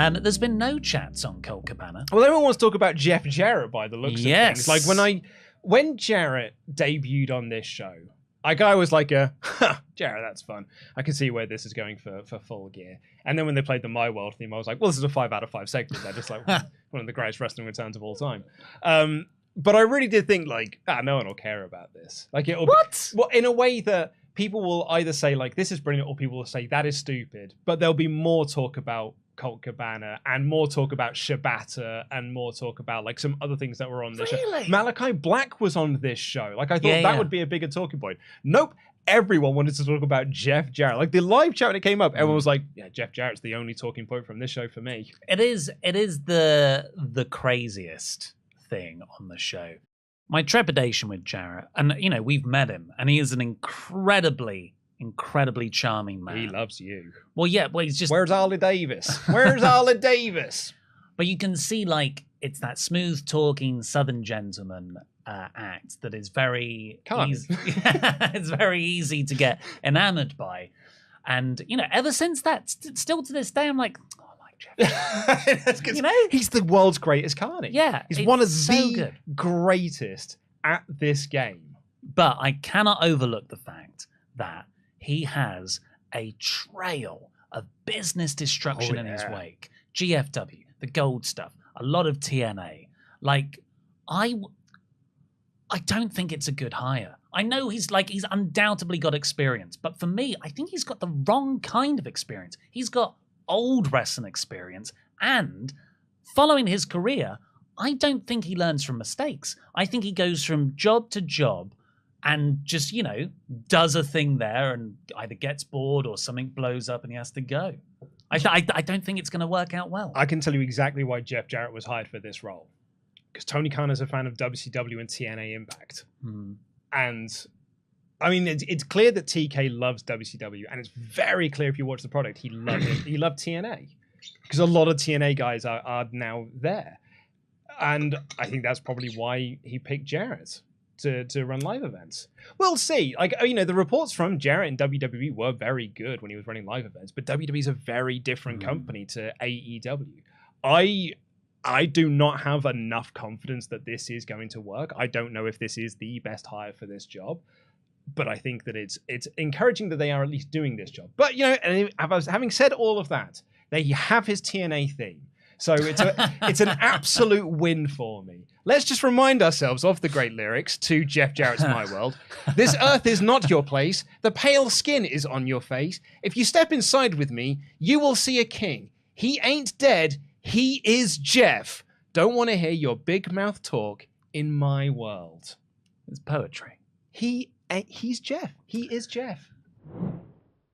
There's been no chats on Colt Cabana. Well, everyone wants to talk about Jeff Jarrett by the looks of things. Like when Jarrett debuted on this show, I was like, Jarrett, that's fun. I can see where this is going for Full Gear. And then when they played the My World theme, I was like, well, this is a 5 out of 5 segment. They're just like one of the greatest wrestling returns of all time. But I really did think like, no one will care about this. Like it'll well, in a way that people will either say like, this is brilliant, or people will say that is stupid. But there'll be more talk about Colt Cabana and more talk about Shibata and more talk about like some other things that were on this show. Malachi Black was on this show. Like I thought that would be a bigger talking point. Nope. Everyone wanted to talk about Jeff Jarrett. Like the live chat when it came up, everyone was like, yeah, Jeff Jarrett's the only talking point from this show for me. It is the craziest thing on the show. My trepidation with Jarrett, and you know, we've met him, and he is an incredibly charming man. He loves you. Well, yeah, well, he's just... Where's Harley Davis? Where's Harley Davis? But you can see, like, it's that smooth-talking Southern gentleman act that is very easy. It's very easy to get enamored by. And, you know, ever since that, still to this day, I'm like... Jeff. You know, he's the world's greatest carny. Yeah, he's one of the greatest at this game. But I cannot overlook the fact that he has a trail of business destruction in his wake. GFW, the gold stuff, a lot of TNA. Like, I don't think it's a good hire. I know he's undoubtedly got experience, but for me, I think he's got the wrong kind of experience. He's got old wrestling experience, and following his career, I don't think he learns from mistakes. I think he goes from job to job and just, you know, does a thing there and either gets bored or something blows up and he has to go. I don't think it's going to work out well. I can tell you exactly why Jeff Jarrett was hired for this role. Because Tony Khan is a fan of WCW and TNA Impact. And I mean, it's clear that TK loves WCW, and it's very clear if you watch the product, he loved it. He loved TNA because a lot of TNA guys are now there, and I think that's probably why he picked Jarrett to run live events. We'll see. Like, you know, the reports from Jarrett in WWE were very good when he was running live events, but WWE is a very different company to AEW. I do not have enough confidence that this is going to work. I don't know if this is the best hire for this job. But I think that it's encouraging that they are at least doing this job. But, you know, having said all of that, they have his TNA theme. So it's an absolute win for me. Let's just remind ourselves of the great lyrics to Jeff Jarrett's My World. This earth is not your place. The pale skin is on your face. If you step inside with me, you will see a king. He ain't dead. He is Jeff. Don't want to hear your big mouth talk in my world. It's poetry. He's Jeff. He is Jeff.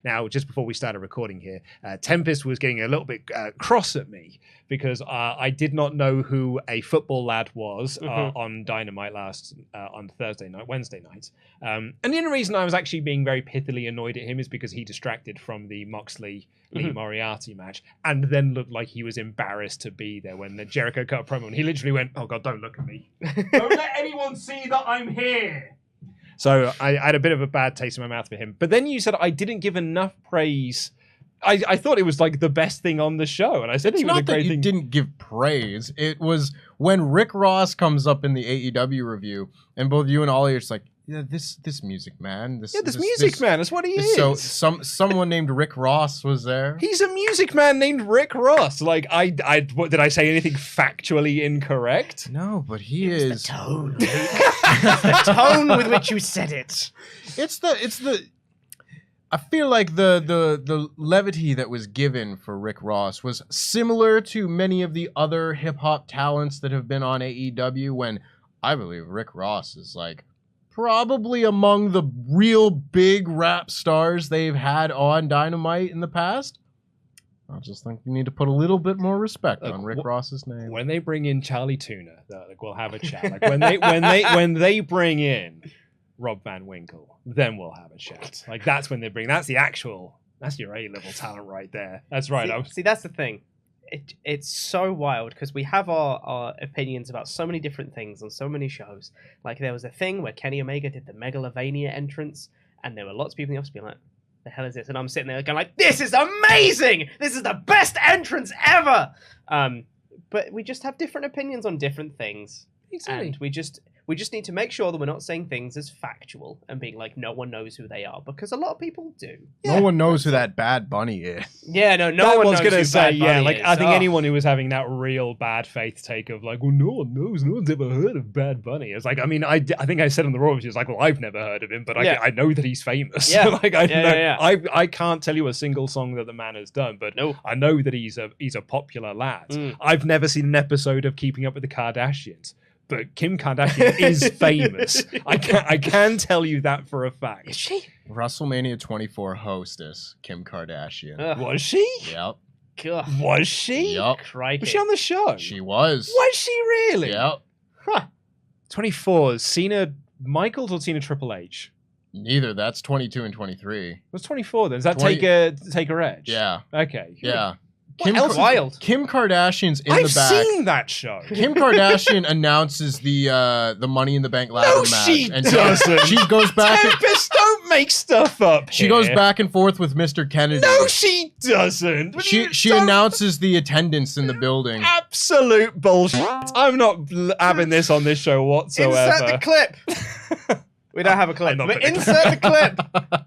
Now, just before we started recording here, Tempest was getting a little bit cross at me because I did not know who a football lad was on Dynamite on Wednesday night. And the only reason I was actually being very pithily annoyed at him is because he distracted from the Moxley-Lee Moriarty match and then looked like he was embarrassed to be there when the Jericho cut a promo and he literally went, "Oh God, don't look at me. Don't let anyone see that I'm here." So I had a bit of a bad taste in my mouth for him. But then you said I didn't give enough praise. I thought it was like the best thing on the show. And I said it's not that you didn't give praise. It was when Rick Ross comes up in the AEW review and both you and Ollie are just like, yeah, this music man. This music man. That's what he is. So someone named Rick Ross was there. He's a music man named Rick Ross. Like what, did I say anything factually incorrect? No, but he is the tone. The tone with which you said it. It's the. I feel like the levity that was given for Rick Ross was similar to many of the other hip hop talents that have been on AEW. When I believe Rick Ross is like probably among the real big rap stars they've had on Dynamite in the past. I just think you need to put a little bit more respect on Rick Ross's name. When they bring in Charlie Tuna, like we'll have a chat. Like when they bring in Rob Van Winkle, then we'll have a chat. Like that's when they bring. That's your A-level talent right there. That's right. See, that's the thing. It's so wild because we have our opinions about so many different things on so many shows. Like there was a thing where Kenny Omega did the Megalovania entrance, and there were lots of people in the office being like, the hell is this? And I'm sitting there going like, this is amazing! This is the best entrance ever! But we just have different opinions on different things. Exactly. And we just need to make sure that we're not saying things as factual and being like, no one knows who they are, because a lot of people do. No one knows who that Bad Bunny is. Yeah, no one knows who Bad Bunny is. I think anyone who was having that real bad faith take of like, well, no one knows, no one's ever heard of Bad Bunny. It's like, I mean, I think I said on the Raw, it's like, well, I've never heard of him, but I know that he's famous. Yeah. Like, I can't tell you a single song that the man has done, but I know that he's a popular lad. I've never seen an episode of Keeping Up with the Kardashians. But Kim Kardashian is famous. I can tell you that for a fact. Is she? WrestleMania 24 hostess, Kim Kardashian. Was she? Yep. God. Was she? Yep. Crikey. Was she on the show? She was. Was she really? Yep. Huh. 24. Cena Michaels or Cena Triple H? Neither. That's 22 and 23. What's 24 then? Does that 20... take a edge? Yeah. Okay. Yeah. Kim wild. Kim Kardashian's in I've the back. I've seen that show. Kim Kardashian announces the Money in the Bank ladder match. She doesn't. She goes back. Tempest, don't make stuff up. She goes back and forth with Mr. Kennedy. No, she doesn't. She announces the attendance in the building. Absolute bullshit. I'm not having this on this show whatsoever. Insert the clip. We don't have a clip, but insert the clip.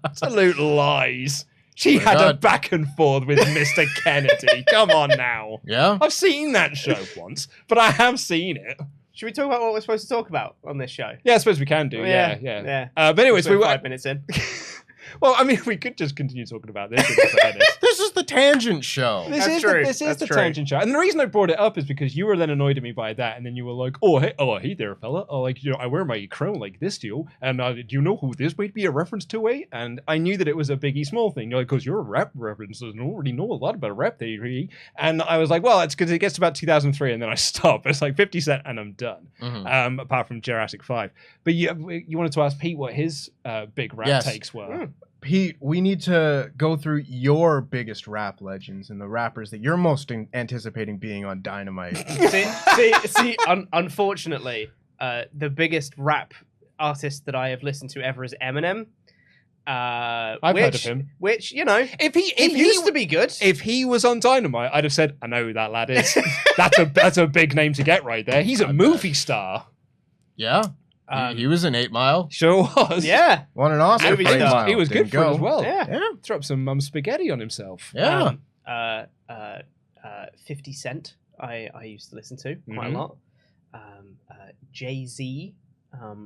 Absolute lies. She had a back and forth with Mr. Kennedy. Come on now. Yeah? I've seen that show once, but I have seen it. Should we talk about what we're supposed to talk about on this show? Yeah, I suppose we can do. Yeah. But anyways, we were 5 minutes in. Well, I mean, we could just continue talking about this. This is the tangent show. This is the tangent show. And the reason I brought it up is because you were then annoyed at me by that, and then you were like, hey there, fella. Oh, like, I wear my crown like this, do you? And do you know who this might be a reference to, eh? And I knew that it was a Biggie Small thing. You're like, because you're a rap reference, I don't really know a lot about rap theory. And I was like, well, it's because it gets to about 2003, and then I stop. It's like 50 Cent, and I'm done. Mm-hmm. Apart from Jurassic 5. But you wanted to ask Pete what his big rap takes were. Pete, we need to go through your biggest rap legends and the rappers that you're most anticipating being on Dynamite. see, unfortunately, the biggest rap artist that I have listened to ever is Eminem. I've heard of him. Which, you know, if he used to be good. If he was on Dynamite, I'd have said, I know who that lad is. That's a big name to get right there. He's a movie star. Yeah. He was in 8 Mile. Sure was. Yeah. Won an Oscar for 8 Mile. He was good for it as well. Yeah. Threw up some spaghetti on himself. Yeah. 50 Cent, I used to listen to quite a lot. Jay-Z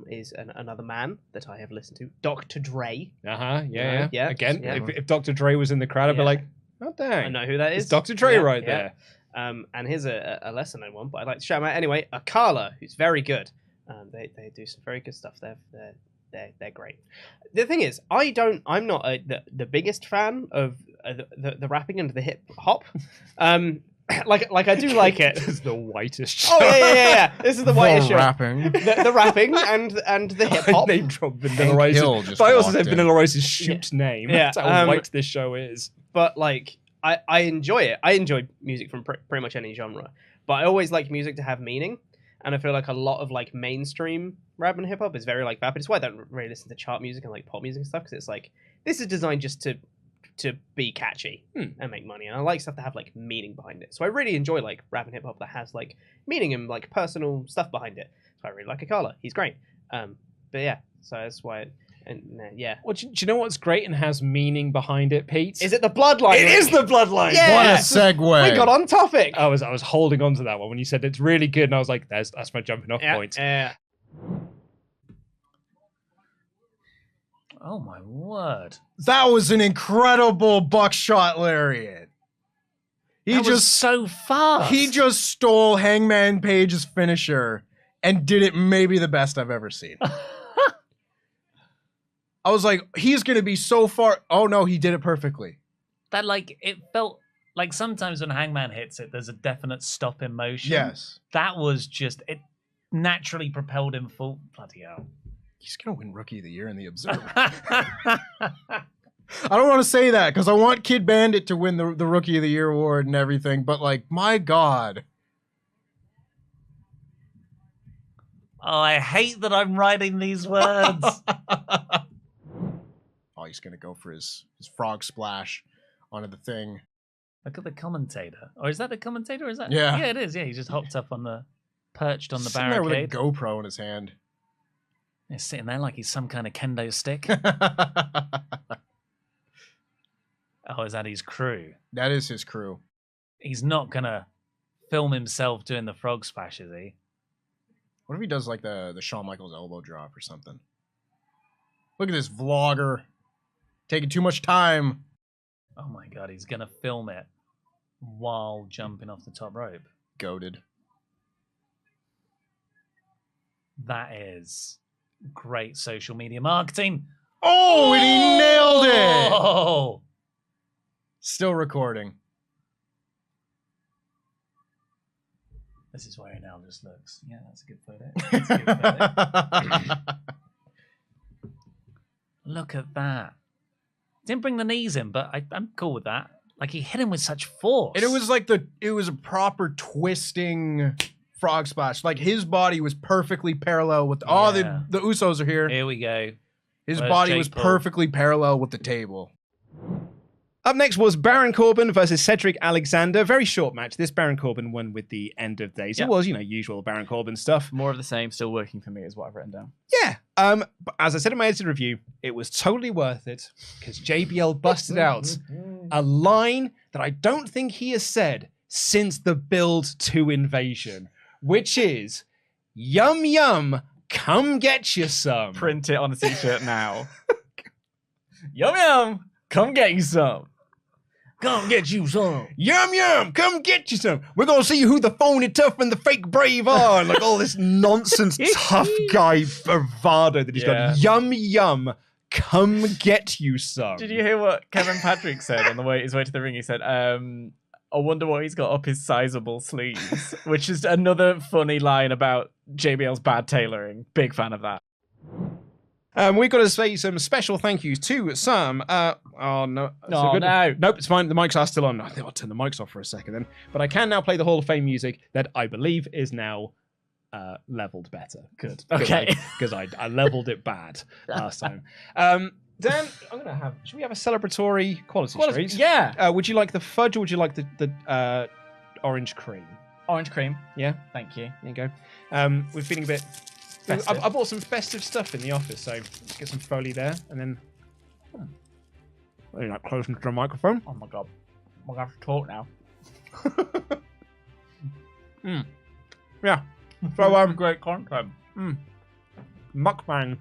is another man that I have listened to. Dr. Dre. Yeah. Again, if Dr. Dre was in the crowd, I'd be like, oh, dang. I know who that is. It's Dr. Dre there. And here's a lesser known one, but I'd like to shout him out anyway. Akala, who's very good. They do some very good stuff. They're great. The thing is, I'm not the biggest fan of the rapping and the hip hop. Like I do like it. This is the whitest show. Oh yeah. This is the whitest show. Rapping. The rapping and the hip hop. Name drop Vanilla Rice. But I also said Vanilla Rice's shoot name. Yeah. That's how white this show is. But like, I enjoy it. I enjoy music from pretty much any genre. But I always like music to have meaning. And I feel like a lot of like mainstream rap and hip hop is very like that. But it's why I don't really listen to chart music and like pop music and stuff, because it's like, this is designed just to be catchy and make money. And I like stuff to have like meaning behind it. So I really enjoy like rap and hip hop that has like meaning and like personal stuff behind it. So I really like Akala. He's great. But yeah, so that's why. Well, do you know what's great and has meaning behind it, Pete? Is it the Bloodline? It is the Bloodline. Yeah. What a segue. We got on topic. I was holding on to that one when you said it's really good, and I was like, that's my jumping off point. Oh my word! That was an incredible buckshot lariat. He was so fast. He just stole Hangman Page's finisher and did it maybe the best I've ever seen. I was like, he's going to be so far. Oh, no, he did it perfectly. That, like, it felt like sometimes when Hangman hits it, there's a definite stop in motion. Yes. That was just, it naturally propelled him full. Bloody hell. He's going to win Rookie of the Year in the Observer. I don't want to say that because I want Kid Bandit to win the Rookie of the Year award and everything, but, like, my God. Oh, I hate that I'm writing these words. Oh, he he's going to go for his frog splash onto the thing. Look at the commentator. Or is that the commentator? Or is that? Yeah. Yeah, it is. Yeah, he just hopped up perched on the Sitting there barricade. with a GoPro in his hand. He's sitting there like he's some kind of kendo stick. Oh, is that his crew? That is his crew. He's not going to film himself doing the frog splash, is he? What if he does like the Shawn Michaels elbow drop or something? Look at this vlogger. Taking too much time. Oh my God, he's going to film it while jumping off the top rope. Goated. That is great social media marketing. Oh, and he nailed it! Oh! Still recording. This is where he now just looks. Yeah, that's a good photo. That's a good photo. Look at that. Didn't bring the knees in, but I'm cool with that. Like, he hit him with such force. And it was a proper twisting frog splash. Like, his body was perfectly parallel with the Usos are here. Here we go. His Where's body Jake was Paul? perfectly parallel with the table. Up next was Baron Corbin versus Cedric Alexander. Very short match. This Baron Corbin won with the end of days. Yeah. It was, usual Baron Corbin stuff. More of the same, still working for me is what I've written down. Yeah. But as I said in my edited review, it was totally worth it because JBL busted out a line that I don't think he has said since the build to Invasion, which is, "Yum yum, come get you some." Print it on a t-shirt now. Yum yum, come get you some. Come get you some. Yum yum, come get you some. We're gonna see who the phony tough and the fake brave are. Like all this nonsense tough guy bravado that he's got. Yum yum, come get you some. Did you hear what Kevin Patrick said on his way to the ring? He said, I wonder what he's got up his sizable sleeves, which is another funny line about JBL's bad tailoring. Big fan of that. We've got to say some special thank yous to some. Oh, no. Oh, no. Nope, it's fine. The mics are still on. I think I'll turn the mics off for a second then. But I can now play the Hall of Fame music that I believe is now leveled better. Good. Okay. Because I leveled it bad last time. Dan, I'm going to have... Should we have a celebratory quality street? Yeah. Would you like the fudge or would you like the orange cream? Orange cream. Yeah? Thank you. There you go. We're feeling a bit... I bought some festive stuff in the office, so let's get some foley there, and then... You're not close to the microphone. Oh my God. I'm going to have to talk now. Yeah. So, Great content. mukbang.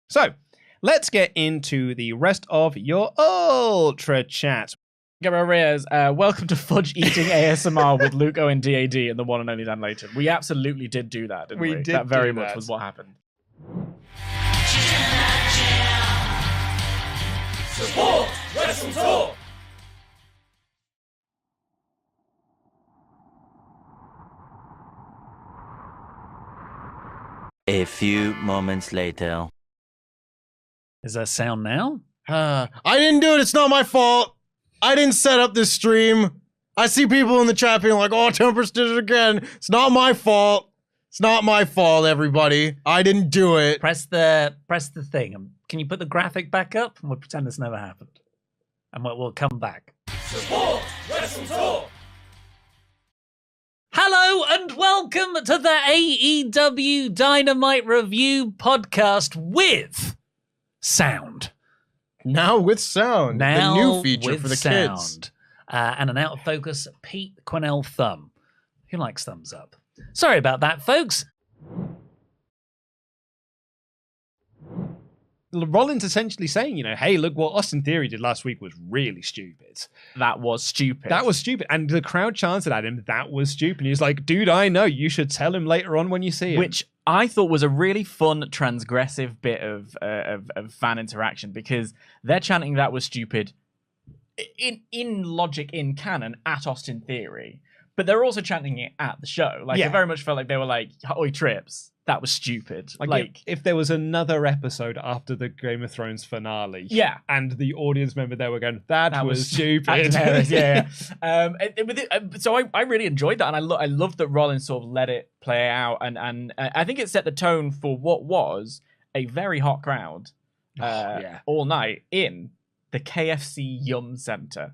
So, let's get into the rest of your Ultra Chat. Gabriel Reyes, welcome to Fudge Eating ASMR with Luke Owen DAD and the one and only Dan Layton. We absolutely did do that, didn't we? We did That very do much that. was what happened. Support WrestleTalk. A few moments later. Is that sound now? I didn't do it. It's not my fault. I didn't set up this stream. I see people in the chat being like, "Oh, Tempest did it again." It's not my fault. It's not my fault, everybody. I didn't do it. Press the thing. Can you put the graphic back up? And we'll pretend this never happened. And we'll come back. Support WrestleTalk. Hello and welcome to the AEW Dynamite Review podcast with sound. Now with sound. Now the new feature with for the sound. kids. And an out of focus Pete Quinnell thumb. Who likes thumbs up? Sorry about that, folks. Rollins essentially saying, hey, look, what Austin Theory did last week was really stupid. That was stupid. That was stupid. And the crowd chanted at him, that was stupid. He was like, dude, I know. You should tell him later on when you see him. Which I thought was a really fun, transgressive bit of fan interaction because they're chanting that was stupid in logic, in canon, at Austin Theory. but they're also chanting it at the show. Like, Yeah. it very much felt like they were like, "Oi, Trips, that was stupid." Like if there was another episode after the Game of Thrones finale, yeah. and the audience member there were going, that was stupid. acting hilarious, yeah. So I really enjoyed that, and I loved that Rollins sort of let it play out, and I think it set the tone for what was a very hot crowd all night in the KFC Yum Center.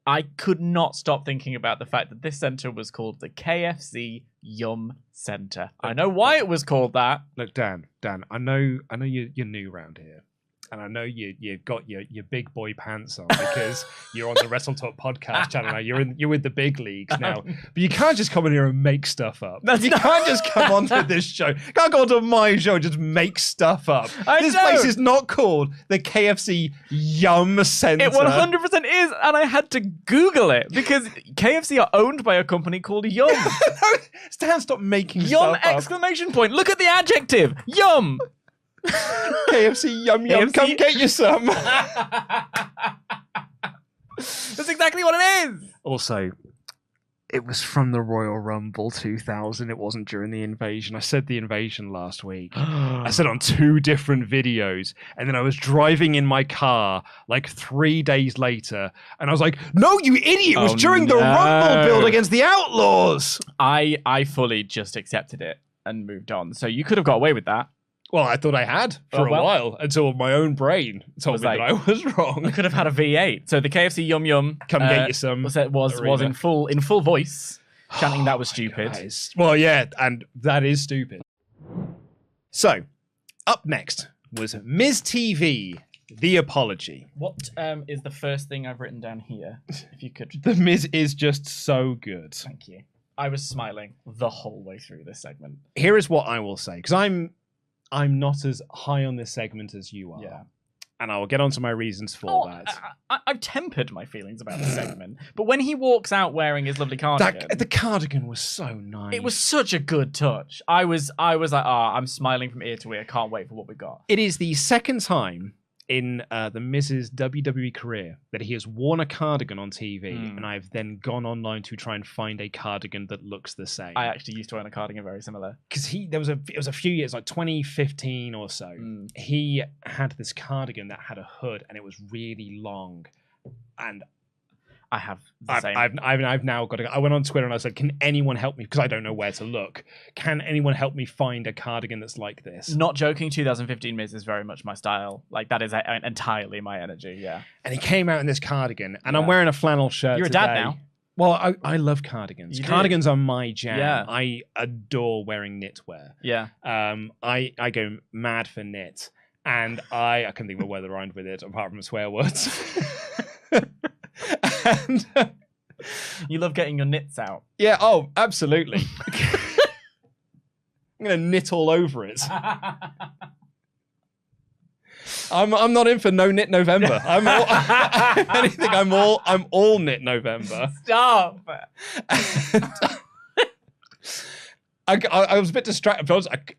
I could not stop thinking about the fact that this center was called the KFC Yum Center. I know why it was called that. Look, Dan, I know you're new around here. And I know you've got your big boy pants on because you're on the WrestleTalk podcast channel now. You're with the big leagues now. But you can't just come in here and make stuff up. You can't just come onto this show. You can't go onto my show and just make stuff up. This place is not called the KFC Yum Center. It 100% is, and I had to Google it because KFC are owned by a company called Yum. No, Stan, stop making Yum! stuff up. Exclamation point! Look at the adjective. Yum. KFC Yum Yum, KFC. come get you some. That's exactly what it is. Also, it was from the Royal Rumble 2000. It wasn't during the invasion. I said the invasion last week. I said on 2 different videos. And then I was driving in my car like 3 days later. And I was like, no, you idiot. It was during the Rumble build against the Outlaws. I fully just accepted it and moved on. So you could have got away with that. Well, I thought I had for a while until my own brain told me that I was wrong. I could have had a V8. So the KFC Yum Yum Come get you some. was in full voice, chanting that was stupid. Well, yeah, and that is stupid. So, up next was Ms. TV, The Apology. What is the first thing I've written down here? If you could. The Miz is just so good. Thank you. I was smiling the whole way through this segment. Here is what I will say, because I'm not as high on this segment as you are. Yeah. And I will get onto my reasons for that. I've tempered my feelings about the segment, but when he walks out wearing his lovely cardigan, The cardigan was so nice. it was such a good touch. I was like, I'm smiling from ear to ear. Can't wait for what we got. It is the second time in the Miz's WWE career that he has worn a cardigan on TV, and I've then gone online to try and find a cardigan that looks the same. I actually used to own a cardigan very similar. Because it was a few years, like 2015 or so. He had this cardigan that had a hood and it was really long, and I have the same. I've now got to. I went on Twitter and I said, "Can anyone help me?" Because I don't know where to look. Can anyone help me find a cardigan that's like this? Not joking. 2015 Miz is very much my style. Like that is entirely my energy. Yeah. And he came out in this cardigan, and I'm wearing a flannel shirt. You're a today. dad now. Well, I love cardigans. You Cardigans are my jam. Yeah. I adore wearing knitwear. Yeah. I go mad for knit, and I can't think of a word that rhymed with it apart from swear words. And You love getting your knits out. yeah, oh, absolutely. I'm gonna knit all over it. I'm not in for no knit November. I'm all, anything. I'm all knit November. Stop. I was a bit distracted.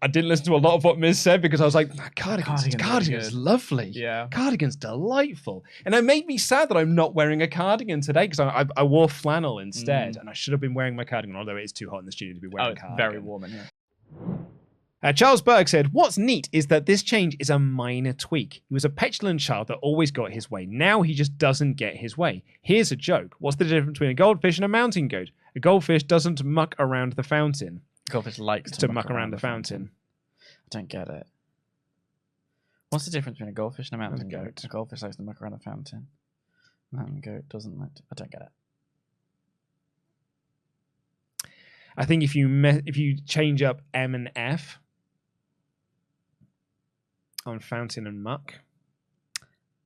I didn't listen to a lot of what Miz said because I was like, cardigan's lovely. Yeah. Cardigan's delightful. And it made me sad that I'm not wearing a cardigan today because I wore flannel instead. And I should have been wearing my cardigan, although it is too hot in the studio to be wearing a cardigan. Very warm in here. Charles Berg said, "What's neat is that this change is a minor tweak. He was a petulant child that always got his way. Now he just doesn't get his way. Here's a joke. What's the difference between a goldfish and a mountain goat? A goldfish doesn't muck around the fountain. Goldfish likes to muck around the fountain. I don't get it. What's the difference between a goldfish and a mountain goat? A goldfish likes to muck around a fountain. Mountain goat doesn't like to... I don't get it. I think if you change up M and F on fountain and muck.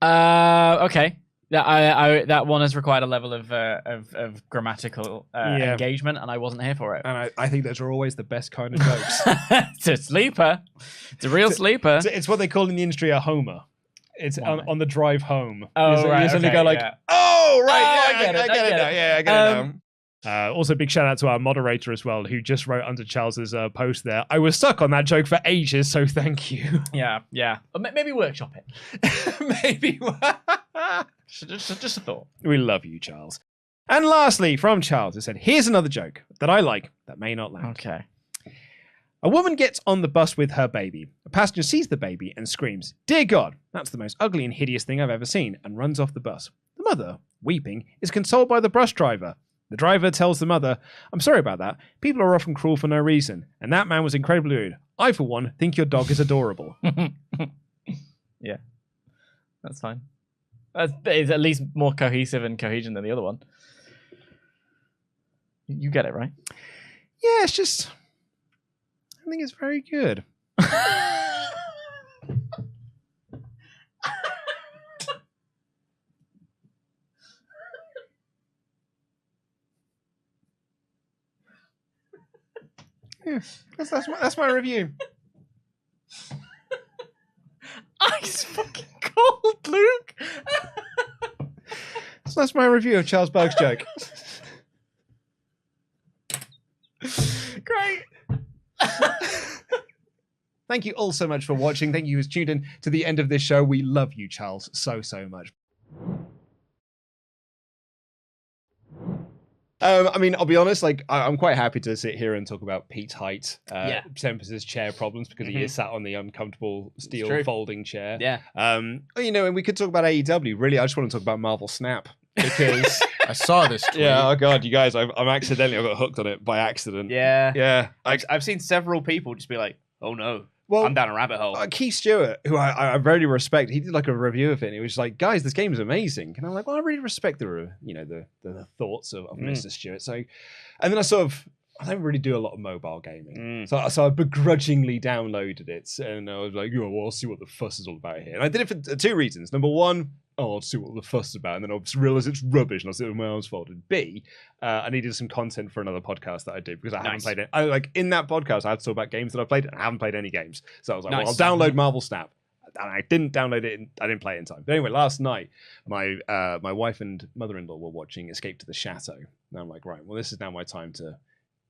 Okay. That one has required a level of grammatical engagement, and I wasn't here for it. And I think those are always the best kind of jokes. It's a sleeper. It's a real sleeper. It's what they call in the industry a homer. It's on the drive home. Oh, right. You suddenly go like, yeah. oh, right. Oh, Yeah, I get it. I get it now. Yeah, I get it now. Also, big shout out to our moderator as well, who just wrote under Charles's post there. I was stuck on that joke for ages, so thank you. Yeah. Maybe workshop it. Maybe. Just a thought. We love you, Charles. And lastly, from Charles, it said, here's another joke that I like that may not land. Okay. A woman gets on the bus with her baby. A passenger sees the baby and screams, "Dear God, that's the most ugly and hideous thing I've ever seen," and runs off the bus. The mother, weeping, is consoled by the bus driver. The driver tells the mother, "I'm sorry about that. People are often cruel for no reason, and that man was incredibly rude. I, for one, think your dog is adorable." Yeah. That's fine. It's at least more cohesive and cohesion than the other one. You get it, right? Yeah, it's just... I think it's very good. Yeah, that's my review. Ice fucking cold, Luke. So that's my review of Charles Berg's joke. Great. Thank you all so much for watching. Thank you who's tuned in to the end of this show. We love you, Charles, so much. I mean, I'll be honest, like, I'm quite happy to sit here and talk about Pete's height, Tempest's chair problems, because he is sat on the uncomfortable steel folding chair. Yeah. You know, and we could talk about AEW. Really, I just want to talk about Marvel Snap, because... I saw this tweet. Yeah, oh God, you guys, I got hooked on it by accident. Yeah. Yeah. I've seen several people just be like, "Oh no, well, I'm down a rabbit hole." Keith Stewart, who I really respect, he did like a review of it, and he was like, "Guys, this game is amazing." And I'm like, "Well, I really respect the thoughts of Mr. Stewart." So, and then I don't really do a lot of mobile gaming. So I begrudgingly downloaded it, and I was like, "Oh, well, I'll see what the fuss is all about here." And I did it for two reasons. Number one, I'll see what the fuss is about, and then I'll realize it's rubbish, and I'll sit with my arms folded. B, I needed some content for another podcast that I did, because I haven't played it. In that podcast, I had to talk about games that I've played, and I haven't played any games. So I was like, well, I'll download Marvel Snap. And I didn't download it, and I didn't play it in time. But anyway, last night, my wife and mother-in-law were watching Escape to the Chateau. And I'm like, right, well, this is now my time to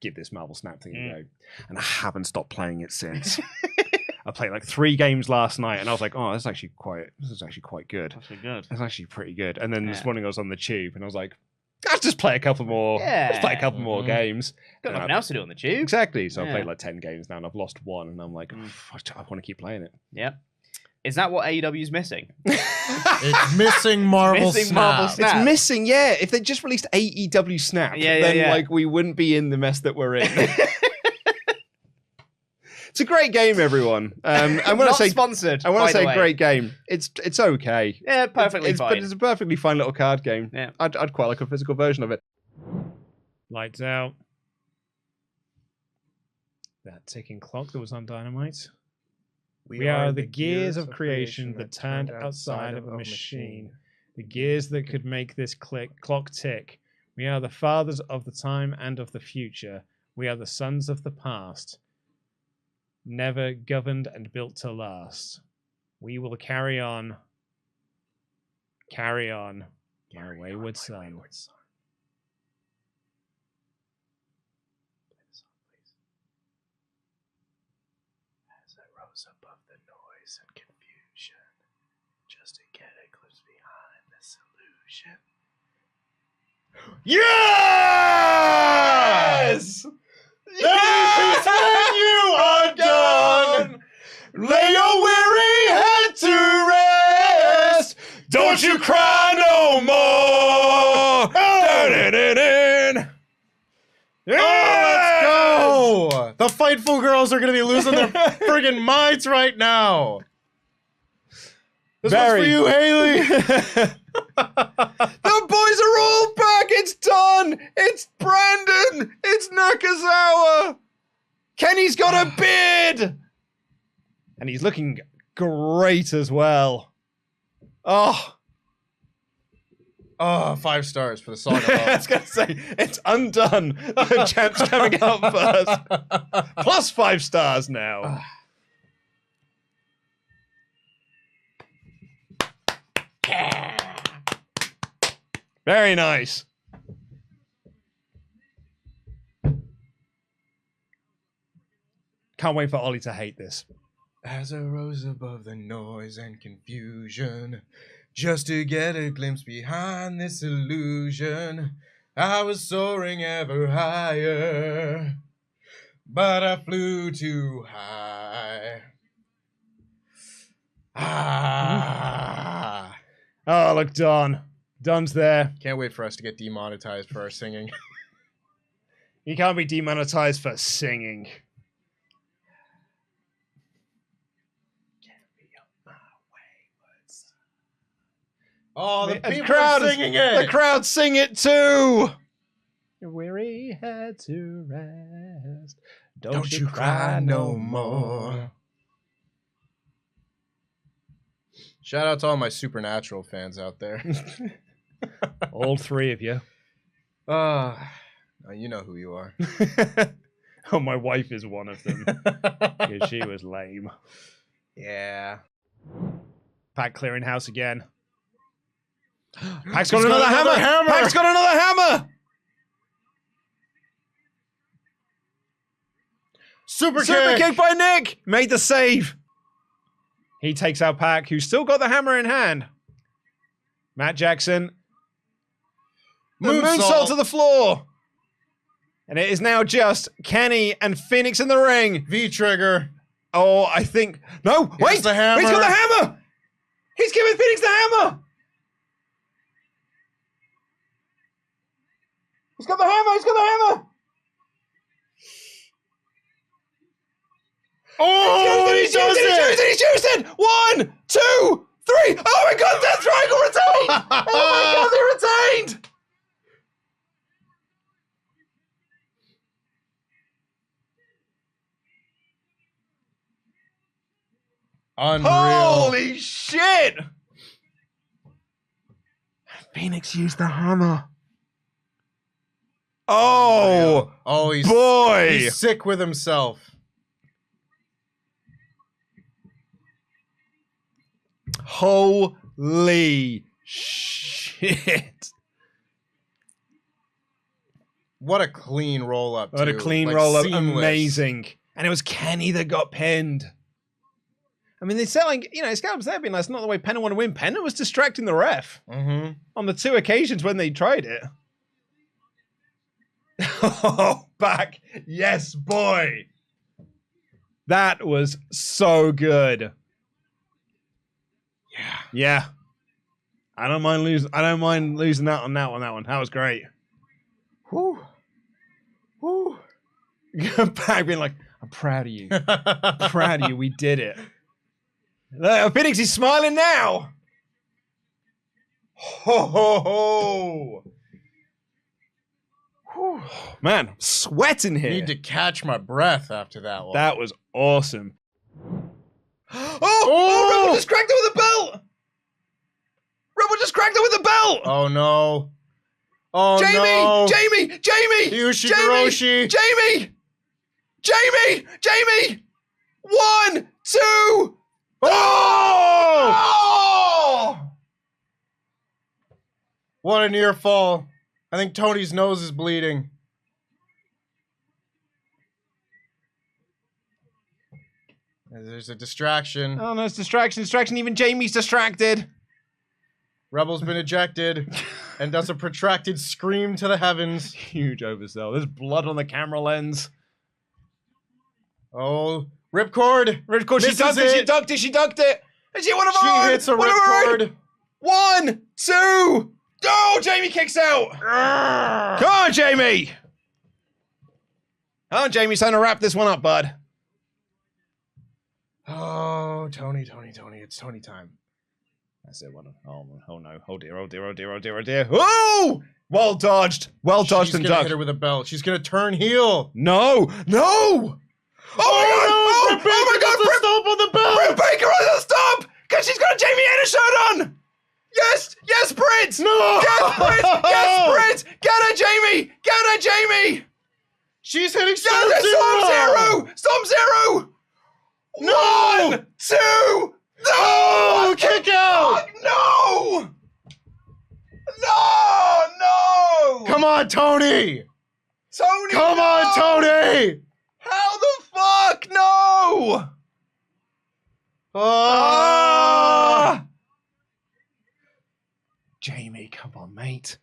give this Marvel Snap thing a go. And I haven't stopped playing it since. I played like 3 games last night, and I was like, "Oh, this is actually quite good. That's actually pretty good." And then this morning I was on the tube, and I was like, "I'll just play a couple more. Let's play a couple more games." Got nothing else to do on the tube. Exactly. So I played like 10 games now, and I've lost 1, and I'm like, I want to keep playing it. Yep. Is that what AEW is missing? It's missing Marvel Snap. It's missing, yeah. If they just released AEW Snap, then like we wouldn't be in the mess that we're in. It's a great game, everyone. And when Not sponsored. I want to say great game. It's okay. Yeah, perfectly fine. But it's a perfectly fine little card game. Yeah. I'd quite like a physical version of it. Lights out. That ticking clock that was on Dynamite. We are the gears of creation that turned outside of a machine. The gears that could make this clock tick. We are the fathers of the time and of the future. We are the sons of the past. Never governed and built to last. We will carry on, my wayward son. As I rose above the noise and confusion, just to get a glimpse behind this illusion. Yes! Yes! And you are done! Lay your weary head to rest! Don't you cry no more! Let's go! The Fightful girls are going to be losing their friggin' minds right now. This one's for you, Haley. The boys are all back! It's done! It's Brandon! It's Nakazawa! Kenny's got a beard! And he's looking great as well. Oh, 5 stars for the song. I was going to say, it's undone. The champ's coming out first. Plus 5 stars now. Very nice. Can't wait for Ollie to hate this. As I rose above the noise and confusion, just to get a glimpse behind this illusion, I was soaring ever higher, but I flew too high. Ah. Oh, look, Don. Don's there. Can't wait for us to get demonetized for our singing. You can't be demonetized for singing. Oh, the people crowd are singing it. The crowd sing it too. Weary head to rest. Don't you cry no more. Shout out to all my Supernatural fans out there. All three of you. You know who you are. Oh, my wife is one of them. Because she was lame. Yeah. Pack clearing house again. Pack's got another hammer! Pack's got another hammer! Super kick by Nick! Made the save. He takes out Pac, who's still got the hammer in hand. Matt Jackson. The moonsault to the floor. And it is now just Kenny and Phoenix in the ring. V-trigger. Oh, I think... No, wait! The hammer. He's got the hammer! He's giving Phoenix the hammer! He's got the hammer! He's got the hammer! Oh, he does it! He's used it! 1, 2, 3! Oh my god, Death Triangle retained! Oh my god, they retained! Unreal. Holy shit! Phoenix used the hammer. Oh, he's boy! He's sick with himself. Holy shit. What a clean roll-up, What a clean roll-up. Amazing. And it was Kenny that got pinned. I mean, they're selling, Scalps there being like, it's not the way Penna want to win. Penna was distracting the ref on the 2 occasions when they tried it. Oh, back. Yes, boy. That was so good. Yeah. I don't mind losing that on that one. That was great. Whew. Back being like, I'm proud of you. I'm proud of you. We did it. Look, Phoenix is smiling now. Ho ho ho. Whew. Man, I'm sweating here. I need to catch my breath after that one. That was awesome. Oh, Rebel just cracked it with a belt. Rebel just cracked it with a belt. Oh no. Oh Jamie, no. Jamie. Yushi. Jamie. 1, 2. Oh! What a near fall. I think Tony's nose is bleeding. There's a distraction. Oh no, it's distraction. Even Jamie's distracted. Rebel's been ejected and does a protracted scream to the heavens. Huge oversell. There's blood on the camera lens. Oh, ripcord. She ducked it. And she one of her own. Hits a ripcord. 1, 2. Oh, Jamie kicks out. Come on, Jamie. Come on, Jamie. It's time to wrap this one up, bud. Oh, Tony. It's Tony time. That's it. Oh no. Oh dear. Oh! Well dodged. She's and gonna ducked. hit her with a belt. She's gonna turn heel. No. Oh my god. Britt stomp on the belt. Britt Baker on the stomp. Because she's got a Jamie Hayter shirt on. Yes, Britt. No. Yes, Britt. Get her, Jamie. She's hitting Storm Zero. No. 1, 2. No! Oh, kick out! No! Come on, Tony! Tony! Come on, Tony! How the fuck? No! Jamie, come on, mate.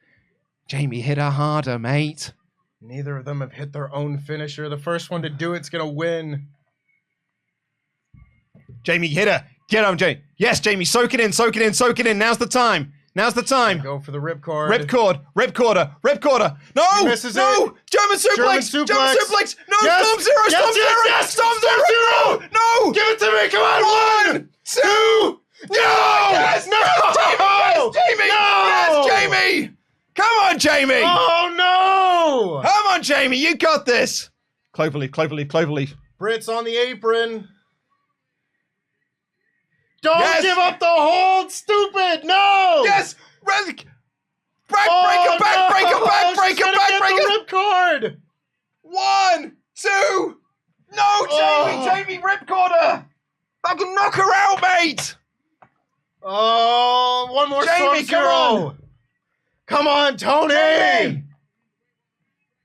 Jamie, hit her harder, mate. Neither of them have hit their own finisher. The first one to do it's gonna win. Jamie, hit her. Get on, Jamie. Yes, Jamie, soak it in, soak it in, soak it in. Now's the time. Now's the time. Go for the ripcord. Ripcorder. No! He misses no! it. German suplex! German German suplex. suplex! No! Yes. Storm Zero! Yes, Storm yes, Zero! yes. Storm Zero! No! Give it to me! Come on! 1, 2. No! Yes! No! Yes, Jamie! No! Yes, Jamie! Come on, Jamie! Oh no! Come on, Jamie! You got this! Cloverleaf. Brits on the apron. Don't Yes. give up the hold, stupid! No! Yes! Backbreaker! Oh, Backbreaker! no! Backbreaker! She's gonna get Backbreaker! the ripcord! 1, 2. No, Oh. Jamie, ripcorder! I can knock her out, mate! Oh, one more Jamie, Storm come Zero. Come on, Tony!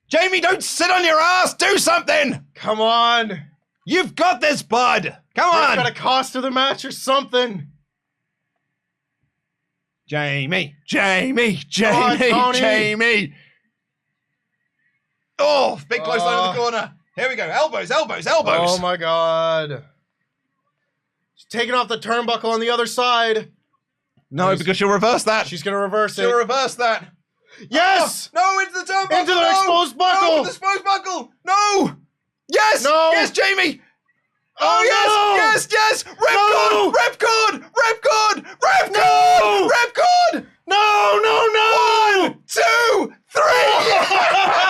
Jamie, don't sit on your ass! Do something! Come on! You've got this, bud! Come It's on! got a cost of the match or something. Jamie! on, Tony. Jamie! Oh, big close line in the corner. Here we go. Elbows. Oh my god. She's taking off the turnbuckle on the other side. No, because she'll reverse that. She's gonna reverse She'll it. reverse that. Yes! No, into the turnbuckle. Into the no! exposed buckle. No, the exposed buckle. No! Yes! No! Yes, Jamie! Oh, yes! no! Yes! No! Ripcord! No! Ripcord! No! 1, 2, 3!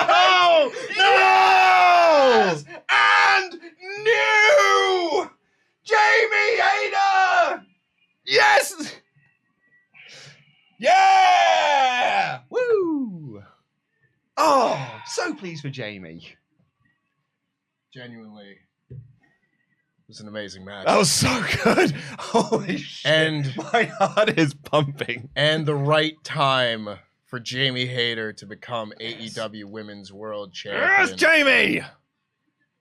No! Yes! And new! Jamie Hayter! Yes! Yeah! Woo! Oh, so pleased for Jamie. Genuinely. It was an amazing match. That was so good. Holy shit. And My heart is pumping. and the right time for Jamie Hayter to become AEW Women's World Champion. Yes, Jamie!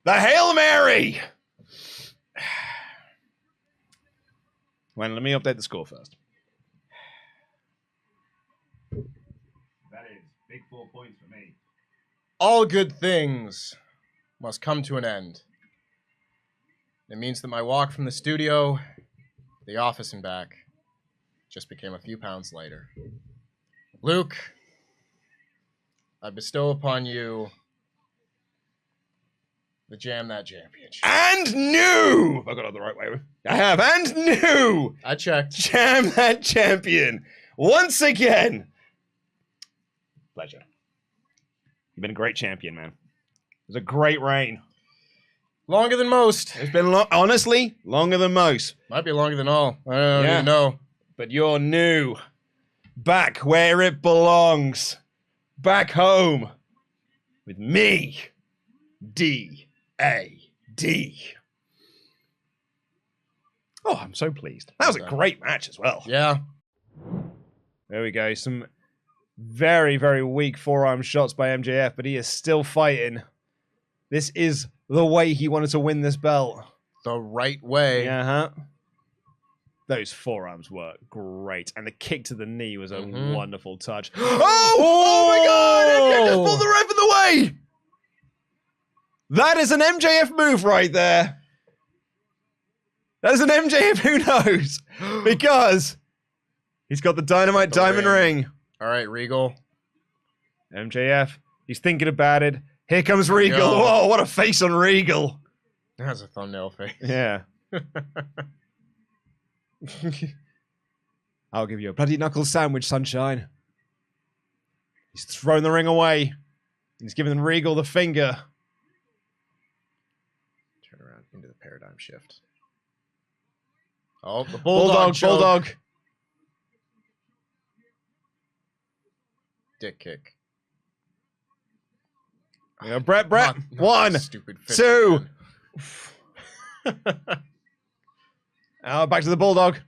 The Hail Mary! Well, let me update the score first. That is big 4 points for me. All good things must come to an end. It means that my walk from the studio, the office and back, just became a few pounds lighter. Luke, I bestow upon you the Jam That Championship. And new! I got it the right way. I have. And new! I checked. Jam That Champion. Once again. Pleasure. You've been a great champion, man. It was a great reign. Longer than most. It's been, honestly, longer than most. Might be longer than all. I don't even know. But you're new. Back where it belongs. Back home. With me. D-A-D. Oh, I'm so pleased. That was a great match as well. Yeah. There we go. Some very, very weak forearm shots by MJF, but he is still fighting. This is the way he wanted to win this belt. The right way. Uh-huh. Those forearms were great. And the kick to the knee was a wonderful touch. Oh my God! MJF just pulled the ref in the way! That is an MJF move right there. That is an MJF who knows. Because he's got the Dynamite Diamond ring. All right, Regal. MJF, he's thinking about it. Here comes Regal. Yo. Whoa, what a face on Regal. That's a thumbnail face. Yeah. I'll give you a bloody knuckle sandwich, sunshine. He's thrown the ring away. He's giving Regal the finger. Turn around into the paradigm shift. Oh, the Bulldog. Bulldog. Dick kick. Yeah, Brett. Not 1, stupid 2. Back to the Bulldog.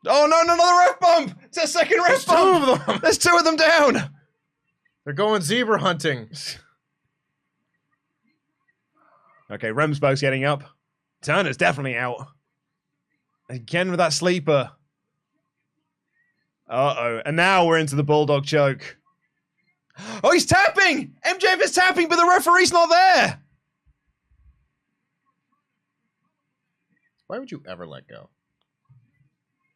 Oh, no, another ref bump. It's a second ref There's bump. 2 of them. There's 2 of them down. They're going zebra hunting. Okay, Remsburg's getting up. Turner's definitely out. Again with that sleeper. Uh-oh. And now we're into the Bulldog choke. Oh, he's tapping! MJF is tapping, but the referee's not there! Why would you ever let go?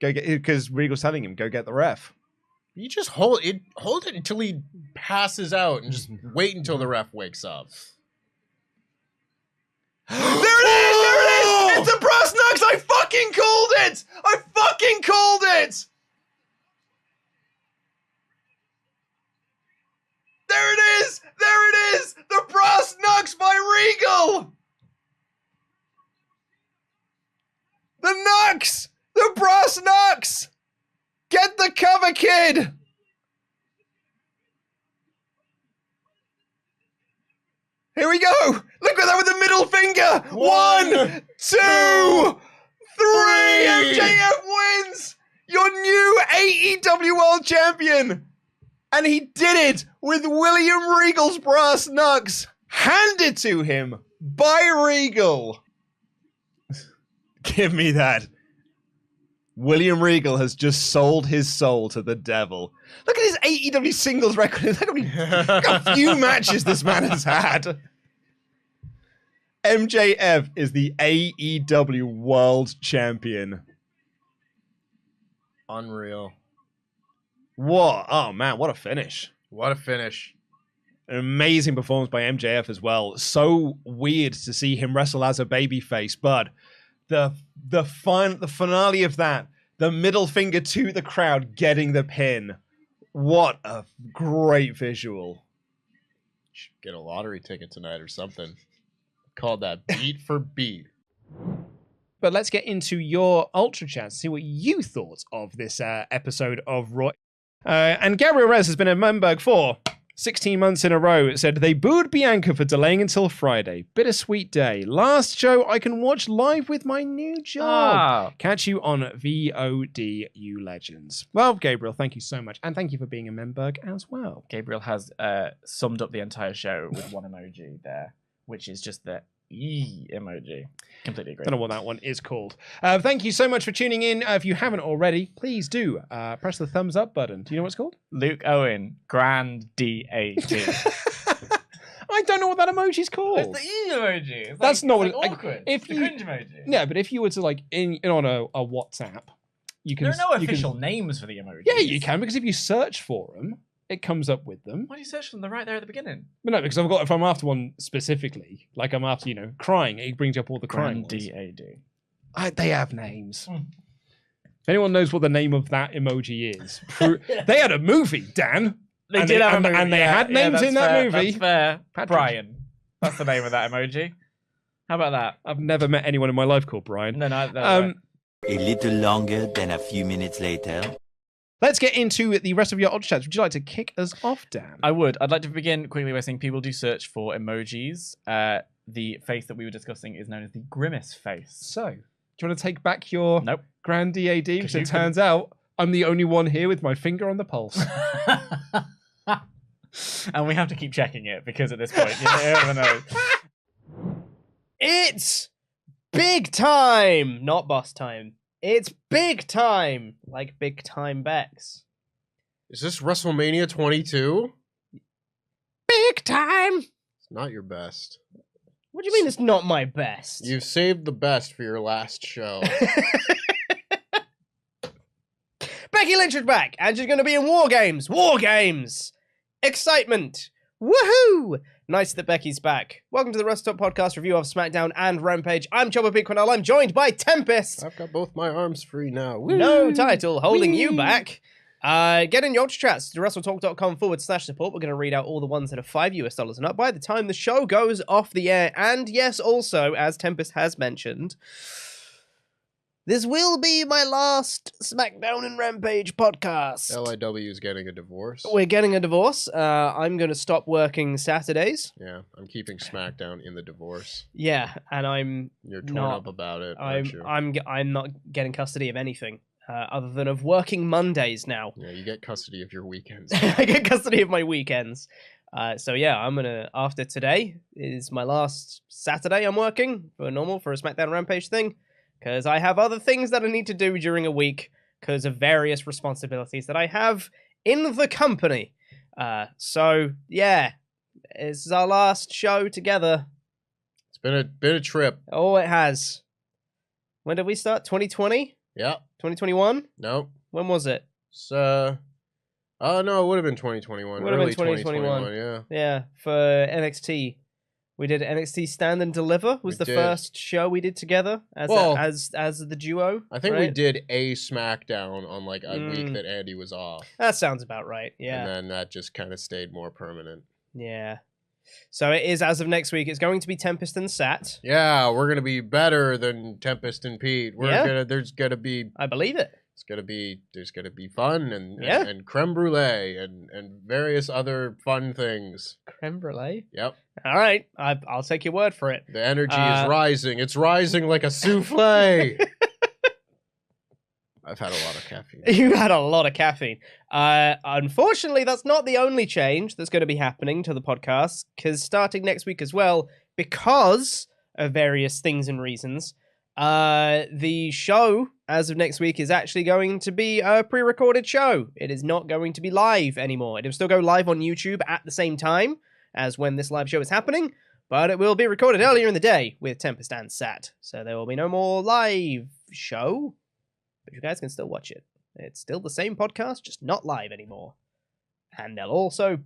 Because Regal's telling him, go get the ref. You just hold it until he passes out and just wait until the ref wakes up. There it is! There it is! It's a brass knucks! I fucking called it! I fucking called it! There it is! There it is! The brass knucks by Regal! The knucks! The brass knucks! Get the cover, kid! Here we go! Look at that with the middle finger! 1, 2, 3! MJF wins! Your new AEW World Champion! And he did it with William Regal's brass knucks handed to him by Regal. Give me that. William Regal has just sold his soul to the devil. Look at his AEW singles record. Look how few matches this man has had. MJF is the AEW World Champion. Unreal. What? Oh, man, what a finish. What a finish. An amazing performance by MJF as well. So weird to see him wrestle as a babyface, but the finale of that, the middle finger to the crowd getting the pin. What a great visual. Should get a lottery ticket tonight or something. Call that beat for beat. But let's get into your Ultra Chats, see what you thought of this episode of Raw. And Gabriel Rez has been in Memberg for 16 months in a row. It said, they booed Bianca for delaying until Friday. Bittersweet day. Last show I can watch live with my new job. Catch you on VOD, you legends. Well, Gabriel, thank you so much. And thank you for being a Memberg as well. Gabriel has summed up the entire show with one emoji there, which is just the emoji. Completely agree. I don't know what that one is called. Thank you so much for tuning in. If you haven't already, please do press the thumbs up button. Do you know what it's called? Luke Owen, Grand DAT. I don't know what that emoji's called. It's the E emoji. It's That's not like what awkward. If the you, cringe emoji. Yeah, but if you were to like in on a WhatsApp, you can. There are no you official can, names for the emojis. Yeah, you can, because if you search for them, it comes up with them. Why do you search for them? They're right there at the beginning. But no, because if I'm after one specifically, like I'm after, crying, it brings up all the crying ones. DAD. They have names. If anyone knows what the name of that emoji is, they had a movie, Dan. They did have a movie. And they had names in that movie. That's fair. Patrick. Brian. That's the name of that emoji. How about that? I've never met anyone in my life called Brian. No. A little longer than a few minutes later. Let's get into the rest of your Ultra Chats. Would you like to kick us off, Dan? I would. I'd like to begin quickly by saying people do search for emojis. The face that we were discussing is known as the grimace face. So, do you want to take back your Grand DAD? Because it turns out I'm the only one here with my finger on the pulse. And we have to keep checking it because at this point, you never know. It's big time! Not boss time. It's big time! Like Big Time Bex. Is this WrestleMania 22? Big time! It's not your best. What do you mean it's not my best? You've saved the best for your last show. Becky Lynch is back, and she's going to be in War Games! War Games! Excitement! Woohoo! Nice that Becky's back. Welcome to the WrestleTalk Podcast review of SmackDown and Rampage. I'm Chopper Big Quinell. I'm joined by Tempest. I've got both my arms free now. Woo! No title holding you back. Get in your Ultra Chats to WrestleTalk.com/support. We're going to read out all the ones that are $5 and up by the time the show goes off the air. And yes, also, as Tempest has mentioned, this will be my last SmackDown and Rampage podcast. LIW is getting a divorce. We're getting a divorce. I'm going to stop working Saturdays. Yeah, I'm keeping SmackDown in the divorce. Yeah, and You're torn up about it, aren't you? I'm not getting custody of anything other than of working Mondays now. Yeah, you get custody of your weekends. I get custody of my weekends. So yeah, I'm gonna, after today is my last Saturday I'm working for a SmackDown Rampage thing, because I have other things that I need to do during a week because of various responsibilities that I have in the company. So yeah, this is our last show together. It's been a trip. Oh, it has. When did we start? 2020? Yeah. 2021? Nope. When was it? So, oh no, it would have been 2021. Would have been Early 2021. Yeah. Yeah, for NXT. We did NXT Stand and Deliver. Was the first show we did together as the duo. I think right? we did a SmackDown on like a week that Andy was off. That sounds about right. Yeah. And then that just kind of stayed more permanent. Yeah. So it is as of next week. It's going to be Tempest and Sat. Yeah, we're gonna be better than Tempest and Pete. There's gonna be. I believe it. There's gonna be fun and creme brulee and various other fun things. Creme brulee. Yep. All right, I'll take your word for it. The energy is rising. It's rising like a souffle. I've had a lot of caffeine. You had a lot of caffeine. Unfortunately, that's not the only change that's going to be happening to the podcast, because starting next week as well, because of various things and reasons, the show as of next week is actually going to be a pre-recorded show. It is not going to be live anymore. It will still go live on YouTube at the same time as when this live show is happening, but it will be recorded earlier in the day with Tempest and Sat. So there will be no more live show, but you guys can still watch it. It's still the same podcast, just not live anymore. And there'll also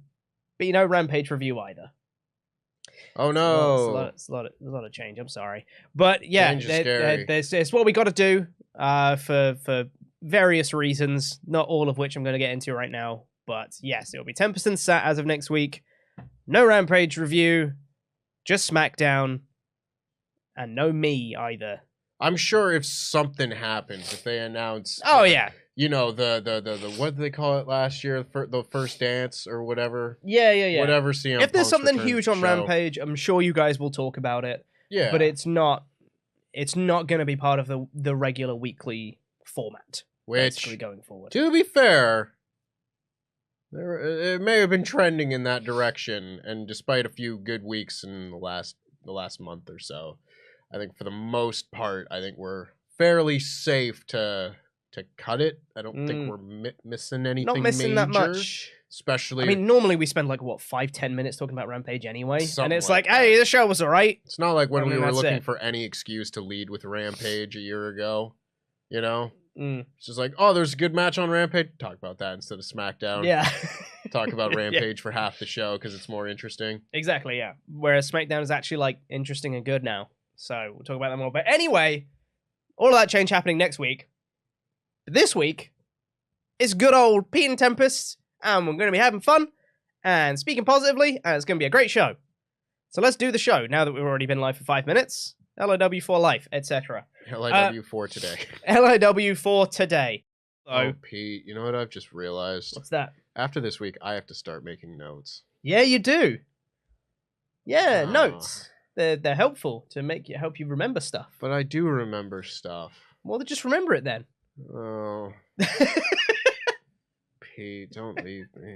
be no Rampage review either. Oh no! It's a lot of change. I'm sorry, but yeah, it's what we got to do for various reasons. Not all of which I'm going to get into right now. But yes, it'll be 10% Sat as of next week. No Rampage review, just SmackDown, and no me either. I'm sure if something happens, if they announce, oh yeah, you know the what did they call it last year? The first dance or whatever. Yeah. Whatever. CM if there's Punk's something return huge on show. Rampage, I'm sure you guys will talk about it. Yeah, but it's not going to be part of the regular weekly format. Which, going forward, to be fair, it may have been trending in that direction, and despite a few good weeks in the last month or so, I think for the most part, I think we're fairly safe to cut it. I don't think we're missing anything. Not missing major, that much. Especially, I mean, normally we spend like 5-10 minutes talking about Rampage anyway, Something and it's like hey, the show was alright. It's not like when we were looking it. for any excuse to lead with Rampage a year ago. You know, It's just like, oh, there's a good match on Rampage. Talk about that instead of SmackDown. Yeah. Talk about Rampage for half the show because it's more interesting. Exactly, yeah. Whereas SmackDown is actually like interesting and good now. So we'll talk about that more. But anyway, all of that change happening next week. This week is good old Pete and Tempest, and we're going to be having fun and speaking positively, and it's going to be a great show. So let's do the show now that we've already been live for 5 minutes. LIW for life, etc. LIW for today. LIW for today. So, oh, Pete, you know what I've just realized? what's that? After this week, I have to start making notes. Yeah, you do. Yeah, Oh. notes. They're helpful to help you remember stuff. But I do remember stuff. Well, then just remember it then. Oh, Pete, don't leave me.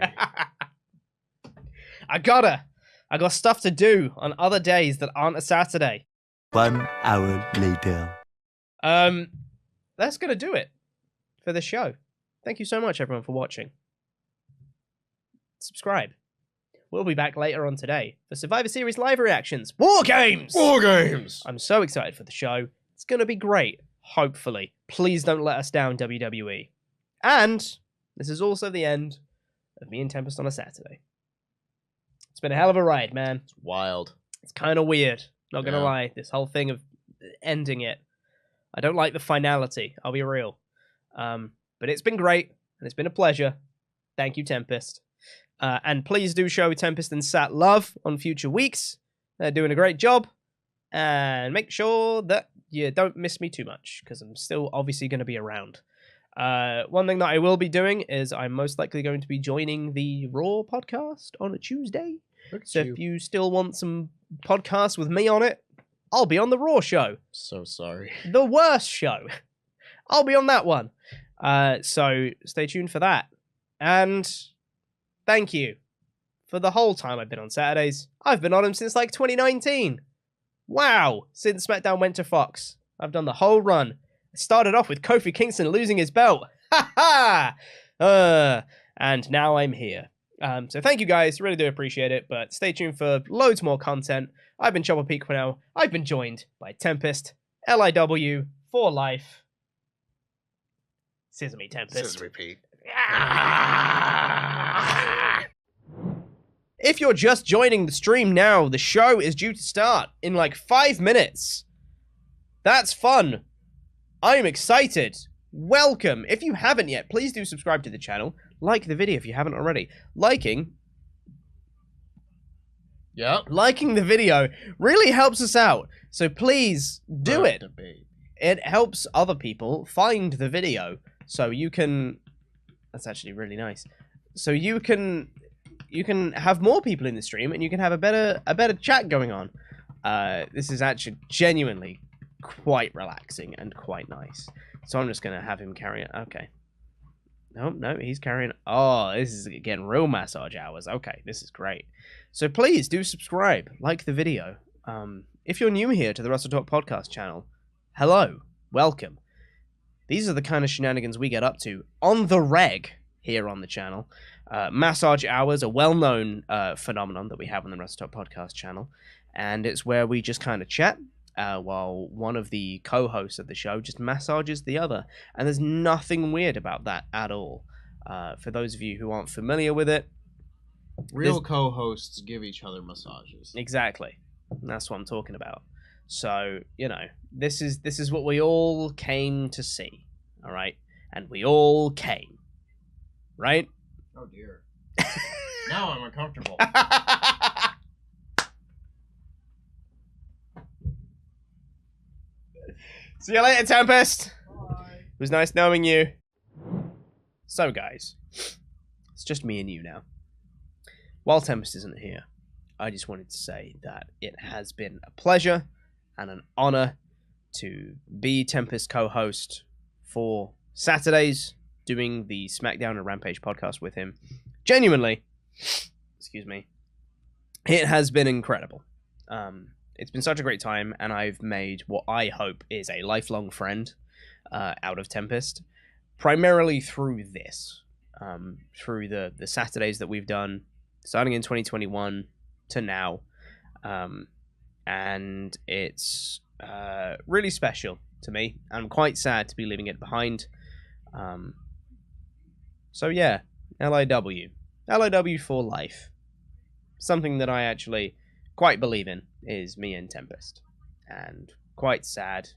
I got stuff to do on other days that aren't a Saturday. 1 hour later. That's gonna do it for the show. Thank you so much, everyone, for watching. Subscribe. We'll be back later on today for Survivor Series live reactions. War Games! War Games! I'm so excited for the show. It's gonna be great. Hopefully. Please don't let us down, WWE. And this is also the end of me and Tempest on a Saturday. It's been a hell of a ride, man. It's wild. It's kind of weird. Not gonna Yeah. lie. This whole thing of ending it. I don't like the finality. I'll be real. But it's been great, and it's been a pleasure. Thank you, Tempest. And please do show Tempest and Sat love on future weeks. They're doing a great job. And make sure that you don't miss me too much, because I'm still obviously going to be around. One thing that I will be doing is I'm most likely going to be joining the Raw podcast on a Tuesday. So if you still want some podcasts with me on it, I'll be on the Raw show. So sorry. The worst show. I'll be on that one. So stay tuned for that. And thank you for the whole time I've been on Saturdays. I've been on them since like 2019. Wow. Since SmackDown went to Fox. I've done the whole run. I started off with Kofi Kingston losing his belt. Ha ha! And now I'm here. So thank you guys, really do appreciate it, but stay tuned for loads more content. I've been Chopper Peak for now. I've been joined by Tempest, LIW, for life. Scissor me, Tempest. Scissor repeat. If you're just joining the stream now, the show is due to start in like 5 minutes. That's fun. I'm excited. Welcome. If you haven't yet, please do subscribe to the channel. Like the video if you haven't already. Liking the video really helps us out. So please do it. It helps other people find the video. So you can... That's actually really nice. So you can have more people in the stream and you can have a better chat going on. This is actually genuinely quite relaxing and quite nice. So I'm just going to have him carry it. Okay. No, he's carrying... Oh, this is getting real massage hours. Okay, this is great. So please do subscribe, like the video. If you're new here to the WrestleTalk Podcast channel, hello, welcome. These are the kind of shenanigans we get up to on the reg here on the channel. Massage hours, a well-known phenomenon that we have on the WrestleTalk Podcast channel. And it's where we just kind of chat while one of the co-hosts of the show just massages the other. And there's nothing weird about that at all. For those of you who aren't familiar with it, real co-hosts give each other massages. Exactly. That's what I'm talking about. So, you know, this is what we all came to see. All right? And we all came. Right? Oh, dear. Now I'm uncomfortable. See you later, Tempest. Bye. It was nice knowing you. So, guys, it's just me and you now. While Tempest isn't here, I just wanted to say that it has been a pleasure and an honor to be Tempest co-host for Saturdays, doing the SmackDown and Rampage podcast with him. Genuinely, excuse me, it has been incredible. It's been such a great time, and I've made what I hope is a lifelong friend out of Tempest, primarily through this, through the Saturdays that we've done, starting in 2021 to now, and it's really special to me. I'm quite sad to be leaving it behind. So yeah, LIW for life. Something that I actually quite believe in is me and Tempest, and quite sad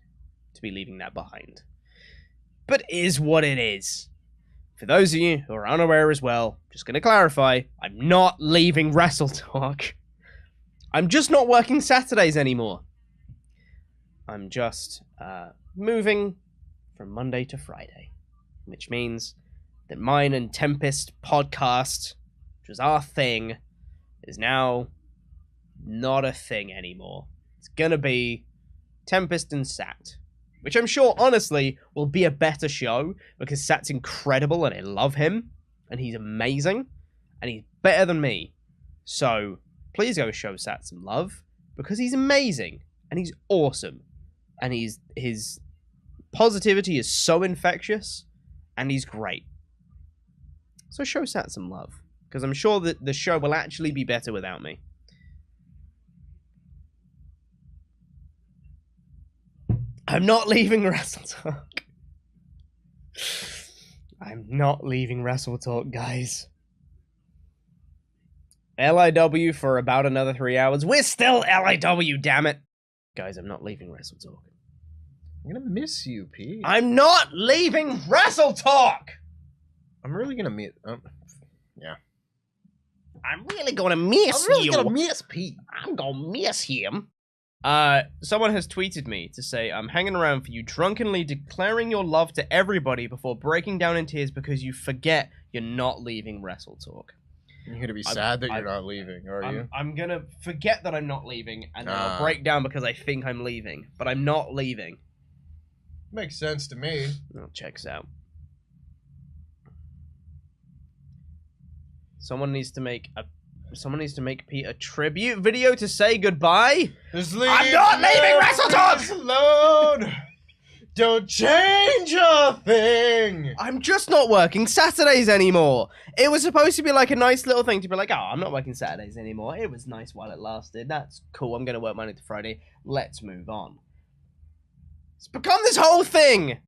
to be leaving that behind. But is what it is. For those of you who are unaware as well, just going to clarify, I'm not leaving WrestleTalk. I'm just not working Saturdays anymore. I'm just moving from Monday to Friday, which means that mine and Tempest podcast, which was our thing, is now not a thing anymore. It's gonna be Tempest and Sat, which I'm sure, honestly, will be a better show because Sat's incredible and I love him, and he's amazing, and he's better than me. So please go show Sat some love because he's amazing and he's awesome, and his positivity is so infectious, and he's great. So show Sat some love because I'm sure that the show will actually be better without me. I'm not leaving WrestleTalk. I'm not leaving WrestleTalk, guys. LIW for about another 3 hours. We're still LIW, damn it. Guys, I'm not leaving WrestleTalk. I'm gonna miss you, Pete. I'm not leaving WrestleTalk! I'm really gonna miss... yeah. I'm really gonna miss you. Gonna miss Pete. I'm gonna miss him. Someone has tweeted me to say, I'm hanging around for you, drunkenly declaring your love to everybody before breaking down in tears because you forget you're not leaving WrestleTalk. You're gonna be sad that you're not leaving, are you? I'm gonna forget that I'm not leaving, and then I'll break down because I think I'm leaving, but I'm not leaving. Makes sense to me. Oh, checks out. Someone needs to make Pete a tribute video to say goodbye. I'm not leaving WrestleTalk! alone. Don't change a thing. I'm just not working Saturdays anymore. It was supposed to be like a nice little thing to be like, oh, I'm not working Saturdays anymore. It was nice while it lasted. That's cool. I'm going to work Monday to Friday. Let's move on. It's become this whole thing.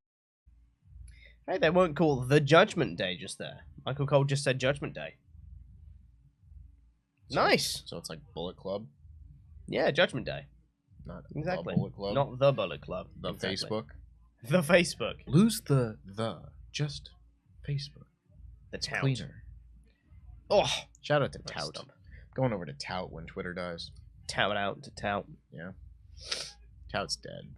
Hey, they won't call the Judgment Day just there. Michael Cole just said Judgment Day. Nice. So it's like Bullet Club? Yeah, Judgment Day. Not Exactly. the Bullet Club? Not the Bullet Club. The Exactly. Facebook? The Facebook. Lose the, just Facebook. The tout. Cleaner. Oh, Shout out to Nice Tout. stump. Going over to Tout when Twitter dies. tout out to tout. Yeah. Tout's dead.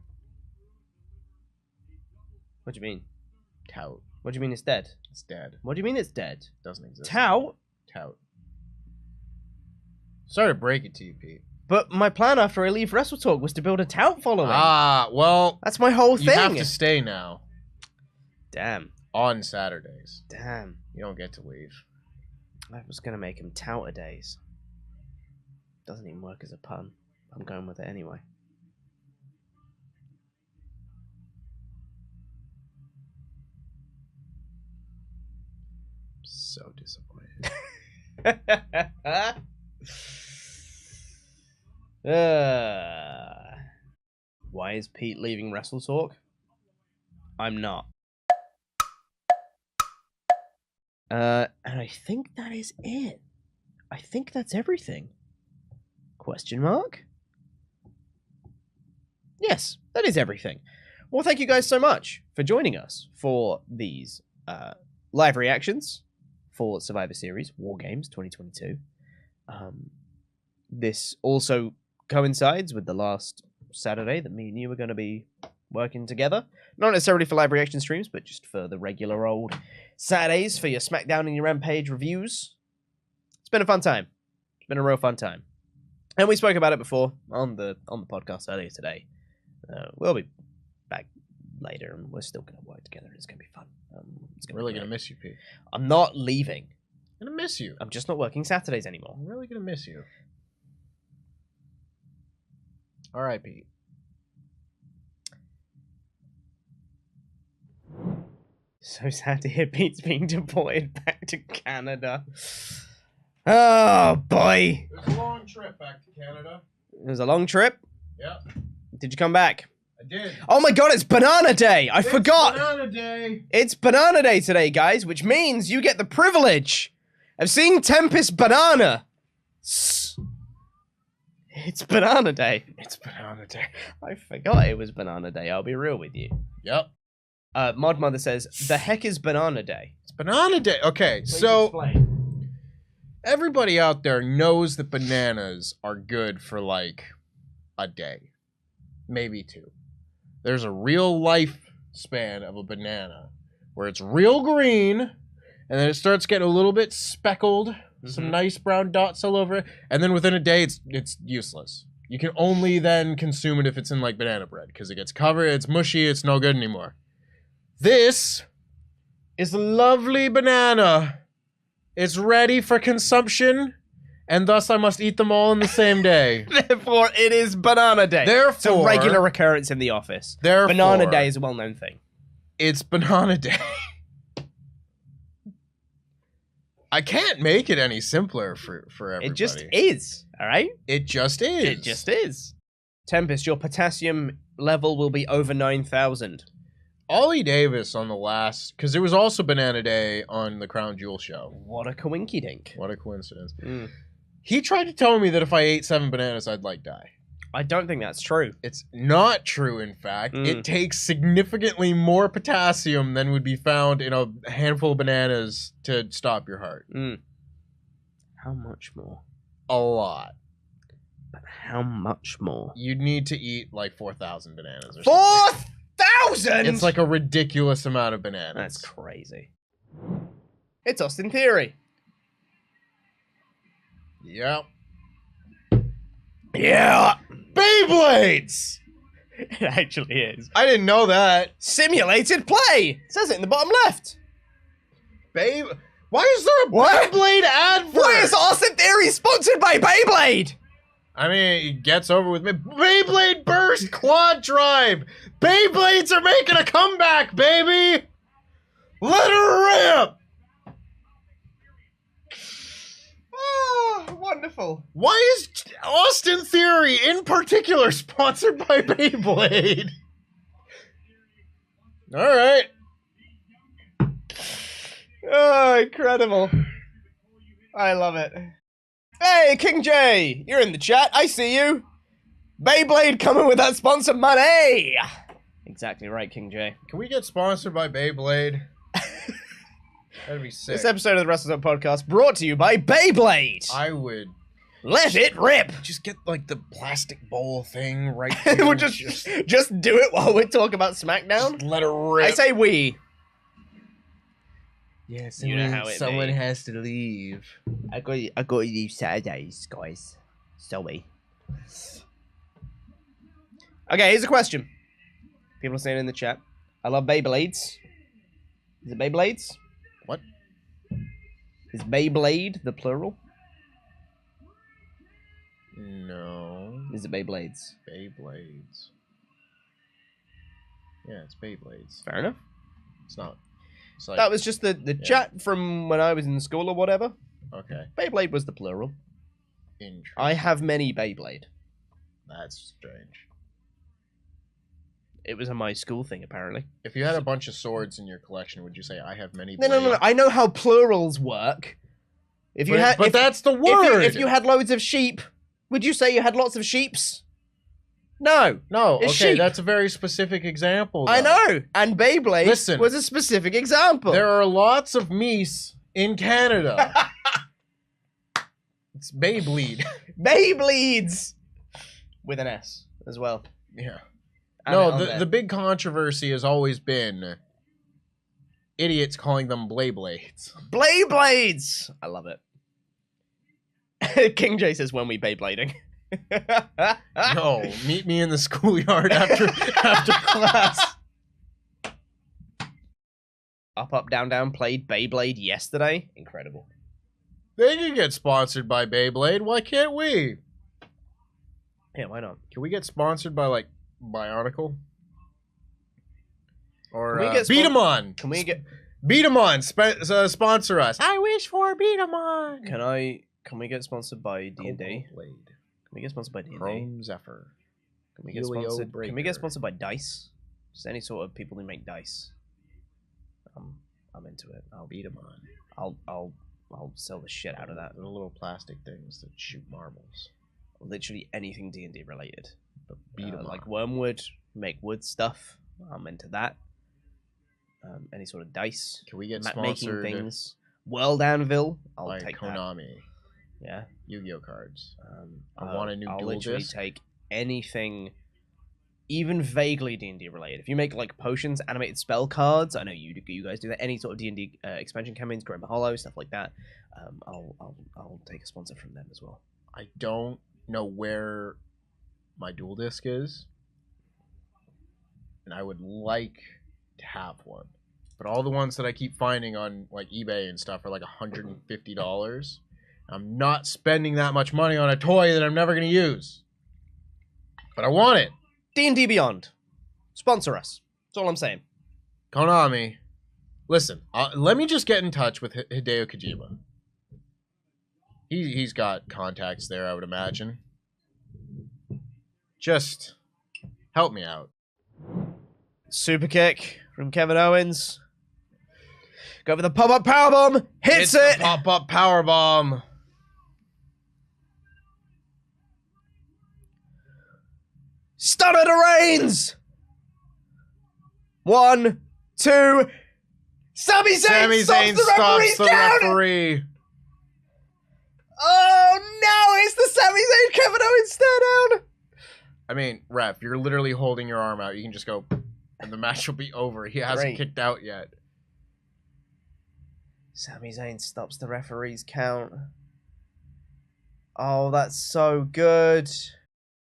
What do you mean? Tout. What do you mean it's dead? It's dead. What do you mean it's dead? Doesn't exist. Tout? Tout. Sorry to break it to you, Pete. But my plan after I leave WrestleTalk was to build a tout following. Ah, well, That's my whole thing. you have to stay now Damn. on Saturdays. Damn. You don't get to leave. I was going to make him touter days. Doesn't even work as a pun. I'm going with it anyway. So disappointed. Why is Pete leaving WrestleTalk? I'm not. And I think that is it. I think that's everything. Question mark? Yes, that is everything. Well, thank you guys so much for joining us for these live reactions for Survivor Series War Games 2022. This also coincides with the last Saturday that me and you were going to be working together. Not necessarily for live reaction streams, but just for the regular old Saturdays for your SmackDown and your Rampage reviews. It's been a fun time. It's been a real fun time. And we spoke about it before on the podcast earlier today. We'll be back later, and we're still going to work together. It's going to be fun. It's Really going to miss you, Pete. I'm not leaving. I'm going to miss you. I'm just not working Saturdays anymore. I'm really going to miss you. All right, Pete. So sad to hear Pete's being deported back to Canada. Oh, boy. It was a long trip back to Canada. It was a long trip. Yep, Did you come back? I did. Oh my god, it's Banana Day! I forgot! Banana Day. It's Banana Day today, guys, which means you get the privilege of seeing Tempest Banana. It's Banana Day. It's Banana Day. I forgot it was Banana Day, I'll be real with you. Yep. Mod Mother says, the heck is Banana Day? It's Banana Day. Okay, Please so explain. everybody out there knows that bananas are good for like a day, maybe two. There's a real lifespan of a banana where it's real green, and then it starts getting a little bit speckled, some nice brown dots all over it, and then within a day it's useless. You can only then consume it if it's in like banana bread because it gets covered, it's mushy, it's no good anymore. This is a lovely banana. It's ready for consumption, and thus I must eat them all in the same day. Therefore, it is Banana Day. It's a Therefore- regular occurrence in the office. Therefore, Banana Day is a well-known thing. It's Banana Day. I can't make it any simpler for everybody. It just is, all right? It just is. It just is. Tempest, your potassium level will be over 9,000. Ollie Davis on the last, because it was also Banana Day on the Crown Jewel show. What a coinky dink. What a coincidence. Mm. He tried to tell me that if I ate 7 bananas, I'd like die. I don't think that's true. It's not true, in fact. Mm. It takes significantly more potassium than would be found in a handful of bananas to stop your heart. Mm. How much more? A lot. But how much more? You'd need to eat like 4,000 bananas or something. 4,000?! It's like a ridiculous amount of bananas. That's crazy. It's Austin Theory. Yep. Yeah! Beyblades! It actually is. I didn't know that. Simulated play! It says it in the bottom left. Why is there a Beyblade advert? Why is Austin Theory sponsored by Beyblade? I mean, it gets over with me. Beyblade Burst Quad Drive! Beyblades are making a comeback, baby! Let her rip! Oh, wonderful. Why is Austin Theory, in particular, sponsored by Beyblade? Alright. Oh, incredible. I love it. Hey, King Jey, you're in the chat. I see you. Beyblade coming with that sponsor money. Exactly right, King Jey. Can we get sponsored by Beyblade? That'd be sick. This episode of the WrestleTalk Podcast brought to you by Beyblade. I would Let it rip. just get like the plastic bowl thing right We'll here. just do it while we talk about SmackDown. Just let it rip. I say we. Yeah, You know how it someone be. has to leave. I got to leave Saturdays, guys. Sorry. Okay, here's a question. People are saying in the chat. I love Beyblades. Is it Beyblades? What? Is Beyblade the plural? No. Is it Beyblades? Beyblades. Yeah, it's Beyblades. Fair enough. It's not. It's like, That was just the chat from when I was in school or whatever. okay. Beyblade was the plural. Interesting. I have many Beyblade. That's strange. It was a my school thing, apparently. If you had a bunch of swords in your collection, would you say I have many? No. blades"? I know how plurals work. If you But, had, but if, that's the word. if you had loads of sheep, would you say you had lots of sheeps? No. no, it's okay, sheep. that's a very specific example. I though. know. And Beyblade Listen. was a specific example. There are lots of meese in Canada. It's Beyblade. Beyblades! With an S as well. Yeah. Add it on No, there. the big controversy has always been idiots calling them Beyblades. Beyblades! I love it. King Jey says, when we Beyblading. No, meet me in the schoolyard after class. Up, down, down played Beyblade yesterday. Incredible. They can get sponsored by Beyblade. Why can't we? Yeah, why not? Can we get sponsored by like Bionicle? Or Can we get Beat 'em on? Can we get? Beat 'em on. Sponsor us. I wish for Beat 'em on. Can we get sponsored by D&D? Blade. Can we get sponsored by D&D? Chrome Zephyr. Can we get Helio sponsored? Can we get Breaker. sponsored by Dice? Just any sort of people who make dice. I'm into it. Beat 'em on. I'll sell the shit out of that. The little plastic things that shoot marbles. Literally anything D&D related. But beat 'em Like on. wormwood, make wood stuff. I'm into that. Any sort of dice, Can we get making sponsored things. World Anvil, I'll by take that. Konami? Yeah. Yu-Gi-Oh cards. I want a new I'll dual literally disc. take anything, even vaguely D&D related. If you make like potions, animated spell cards, I know you guys do that. Any sort of D&D expansion campaigns, Grim Hollow, stuff like that. I'll take a sponsor from them as well. I don't know where my dual disc is, and I would like to have one. But all the ones that I keep finding on like eBay and stuff are like $150. I'm not spending that much money on a toy that I'm never going to use. But I want it. D&D Beyond, sponsor us. That's all I'm saying. Konami, listen, let me just get in touch with Hideo Kojima. He's got contacts there, I would imagine. Just help me out. Super kick from Kevin Owens. Go for the pop-up powerbomb. Hits it. Pop-up powerbomb. Stunner to Reigns. 1, 2. Sami Zayn stops the referee. Oh no! It's the Sami Zayn Kevin Owens stare down. I mean, ref, you're literally holding your arm out. You can just go, and the match will be over. He hasn't Great. kicked out yet. Sami Zayn stops the referee's count. Oh, that's so good.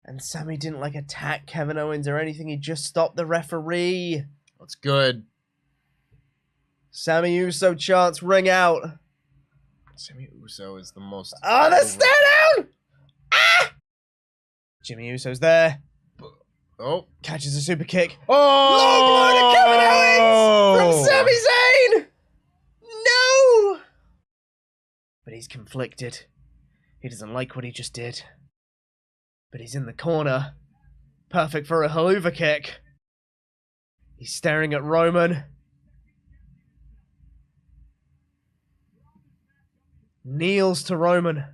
And Sami didn't like attack Kevin Owens or anything. He just stopped the referee. That's good. Sami Uso chants ring out. Sami Uso is the most. Oh, the stare down! Ah! Jimmy Uso's there. Oh. Catches a super kick. Oh! Low blow to Kevin Owens from Sami Zayn. No! But he's conflicted. He doesn't like what he just did. But he's in the corner. Perfect for a haluva kick. He's staring at Roman. Kneels to Roman.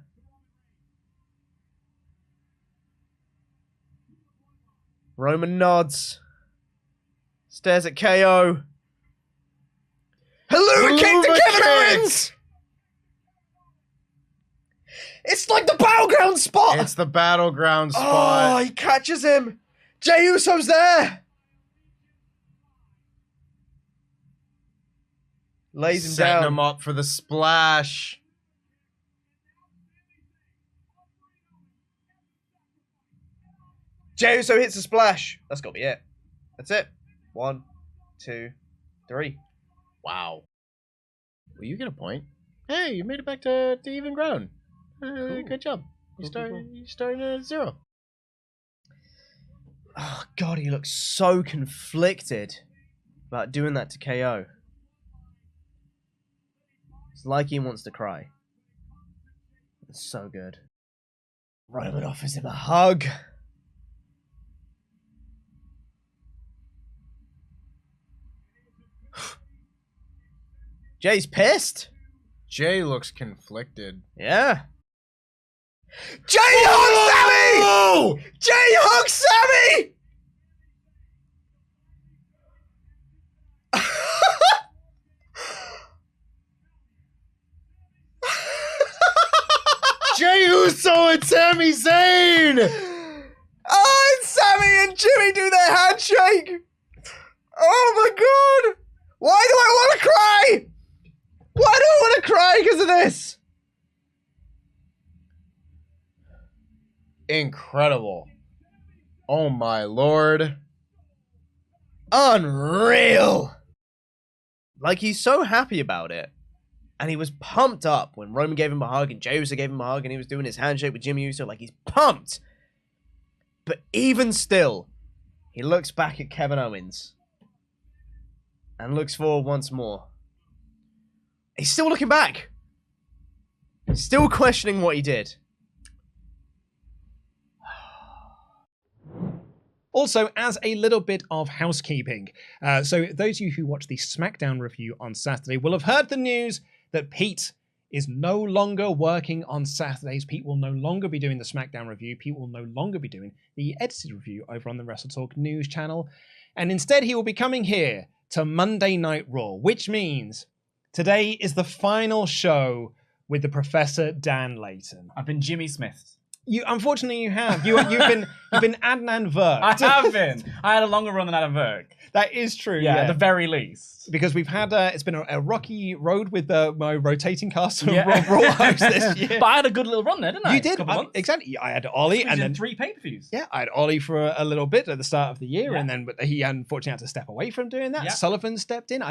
Roman nods. Stares at KO. Haluva kick to Kevin Owens! It's like the battleground spot! It's the battleground spot. Oh, he catches him! Jey Uso's there! Lays him Setting down. him up for the splash. Jey Uso hits a splash. That's got to be it. That's it. 1, 2, 3. Wow. Well, you get a point. Hey, you made it back to even ground. Good job. You starting at 0. Oh, God, he looks so conflicted about doing that to KO. It's like he wants to cry. It's so good. Roman offers him a hug. Jay's pissed. Jey looks conflicted. Yeah. Jey hugs Sami! Jey hugs Sami! Jey Uso and Sami Zayn! Oh, and Sami and Jimmy do their handshake! Oh my god! Why do I want to cry? Why do I want to cry because of this? Incredible. Oh my lord. Unreal! Like, he's so happy about it. And he was pumped up when Roman gave him a hug and Jey Uso gave him a hug and he was doing his handshake with Jimmy Uso. Like, he's pumped. But even still, he looks back at Kevin Owens and looks forward once more. He's still looking back. Still questioning what he did. Also, as a little bit of housekeeping, so those of you who watched the SmackDown review on Saturday will have heard the news that Pete is no longer working on Saturdays. Pete will no longer be doing the SmackDown review. Pete will no longer be doing the edited review over on the WrestleTalk news channel. And instead, he will be coming here to Monday Night Raw, which means today is the final show with the Professor Dan Layton. I've been Jimmy Smith. Unfortunately, you have. You've been Adnan Virk. I have been. I had a longer run than Adam Virk. That is true. Yeah, at the very least. Because we've had it's been a rocky road with my rotating cast of Yeah. Raw hosts this year. But I had a good little run there, didn't I? You did exactly. I had Ollie, and then 3 pay-per-views. yeah, I had Ollie for a little bit at the start of the year, Yeah. and then but he unfortunately had to step away from doing that. Yeah. Sullivan stepped in.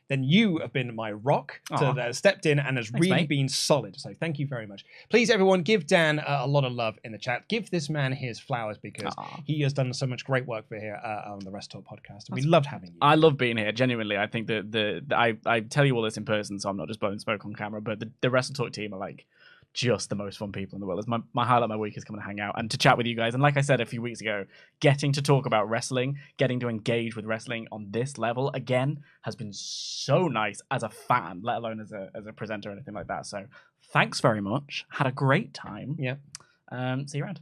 Then you have been my rock Aw. that stepped in and has really mate. been solid. So thank you very much. Please, everyone, give Dan a lot of love in the chat. Give this man his flowers because Aw. he has done so much great work for here on the WrestleTalk podcast. And we loved having you. I love being here. Genuinely, I think that I tell you all this in person, so I'm not just blowing smoke on camera. But the WrestleTalk team are like just the most fun people in the world. It's my highlight of my week is coming to hang out and to chat with you guys. And like I said a few weeks ago, getting to talk about wrestling, getting to engage with wrestling on this level again has been so nice as a fan, let alone as a presenter or anything like that. So thanks very much. Had a great time. Yeah. See you around.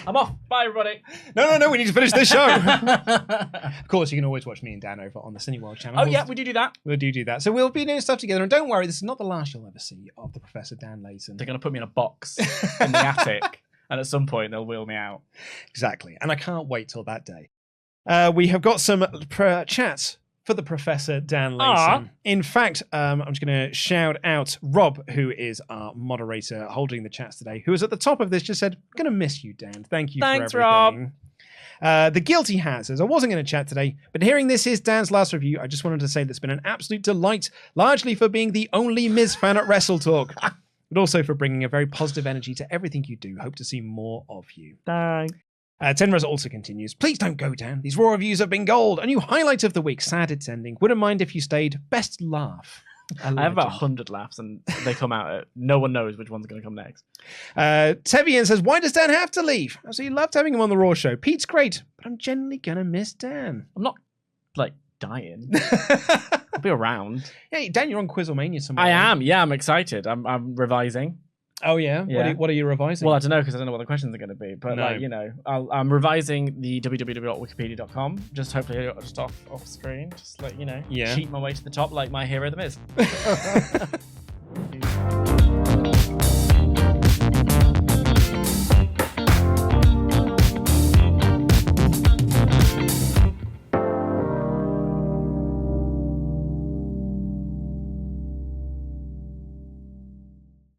I'm off. Bye, everybody. No, we need to finish this show. Of course, you can always watch me and Dan over on the Cineworld channel. Oh, yeah, we do that. We'll do that. So we'll be doing stuff together. And don't worry, this is not the last you'll ever see of the Professor Dan Layton. They're going to put me in a box in the attic, and at some point they'll wheel me out. Exactly. And I can't wait till that day. We have got some chats for the Professor Dan Layton. In fact, I'm just going to shout out Rob, who is our moderator holding the chats today, who is at the top of this, just said, I'm going to miss you, Dan. Thank you Thanks, for everything. The Guilty Hat says, I wasn't going to chat today, but hearing this is Dan's last review, I just wanted to say that it's been an absolute delight, largely for being the only Miz fan at WrestleTalk. but also for bringing a very positive energy to everything you do. Hope to see more of you. Thanks. Tenrose also continues, please don't go down. These Raw reviews have been gold. A new highlight of the week. Sad it's ending. Wouldn't mind if you stayed. Best laugh. I have about 100 laughs and they come out. No one knows which one's going to come next. Tevian says, why does Dan have to leave? I absolutely loved having him on the Raw show. Pete's great, but I'm genuinely going to miss Dan. I'm not, like, dying. I'll be around. Hey, Dan, you're on Quizzlemania tomorrow. I am. Yeah, I'm excited. I'm revising. Oh, yeah? Yeah. What are you revising? Well, I don't know because I don't know what the questions are going to be. But, No. like, you know, I'm revising the www.wikipedia.com. Just hopefully just off screen. Just, like, you know, Yeah. cheat my way to the top like my hero, The Miz.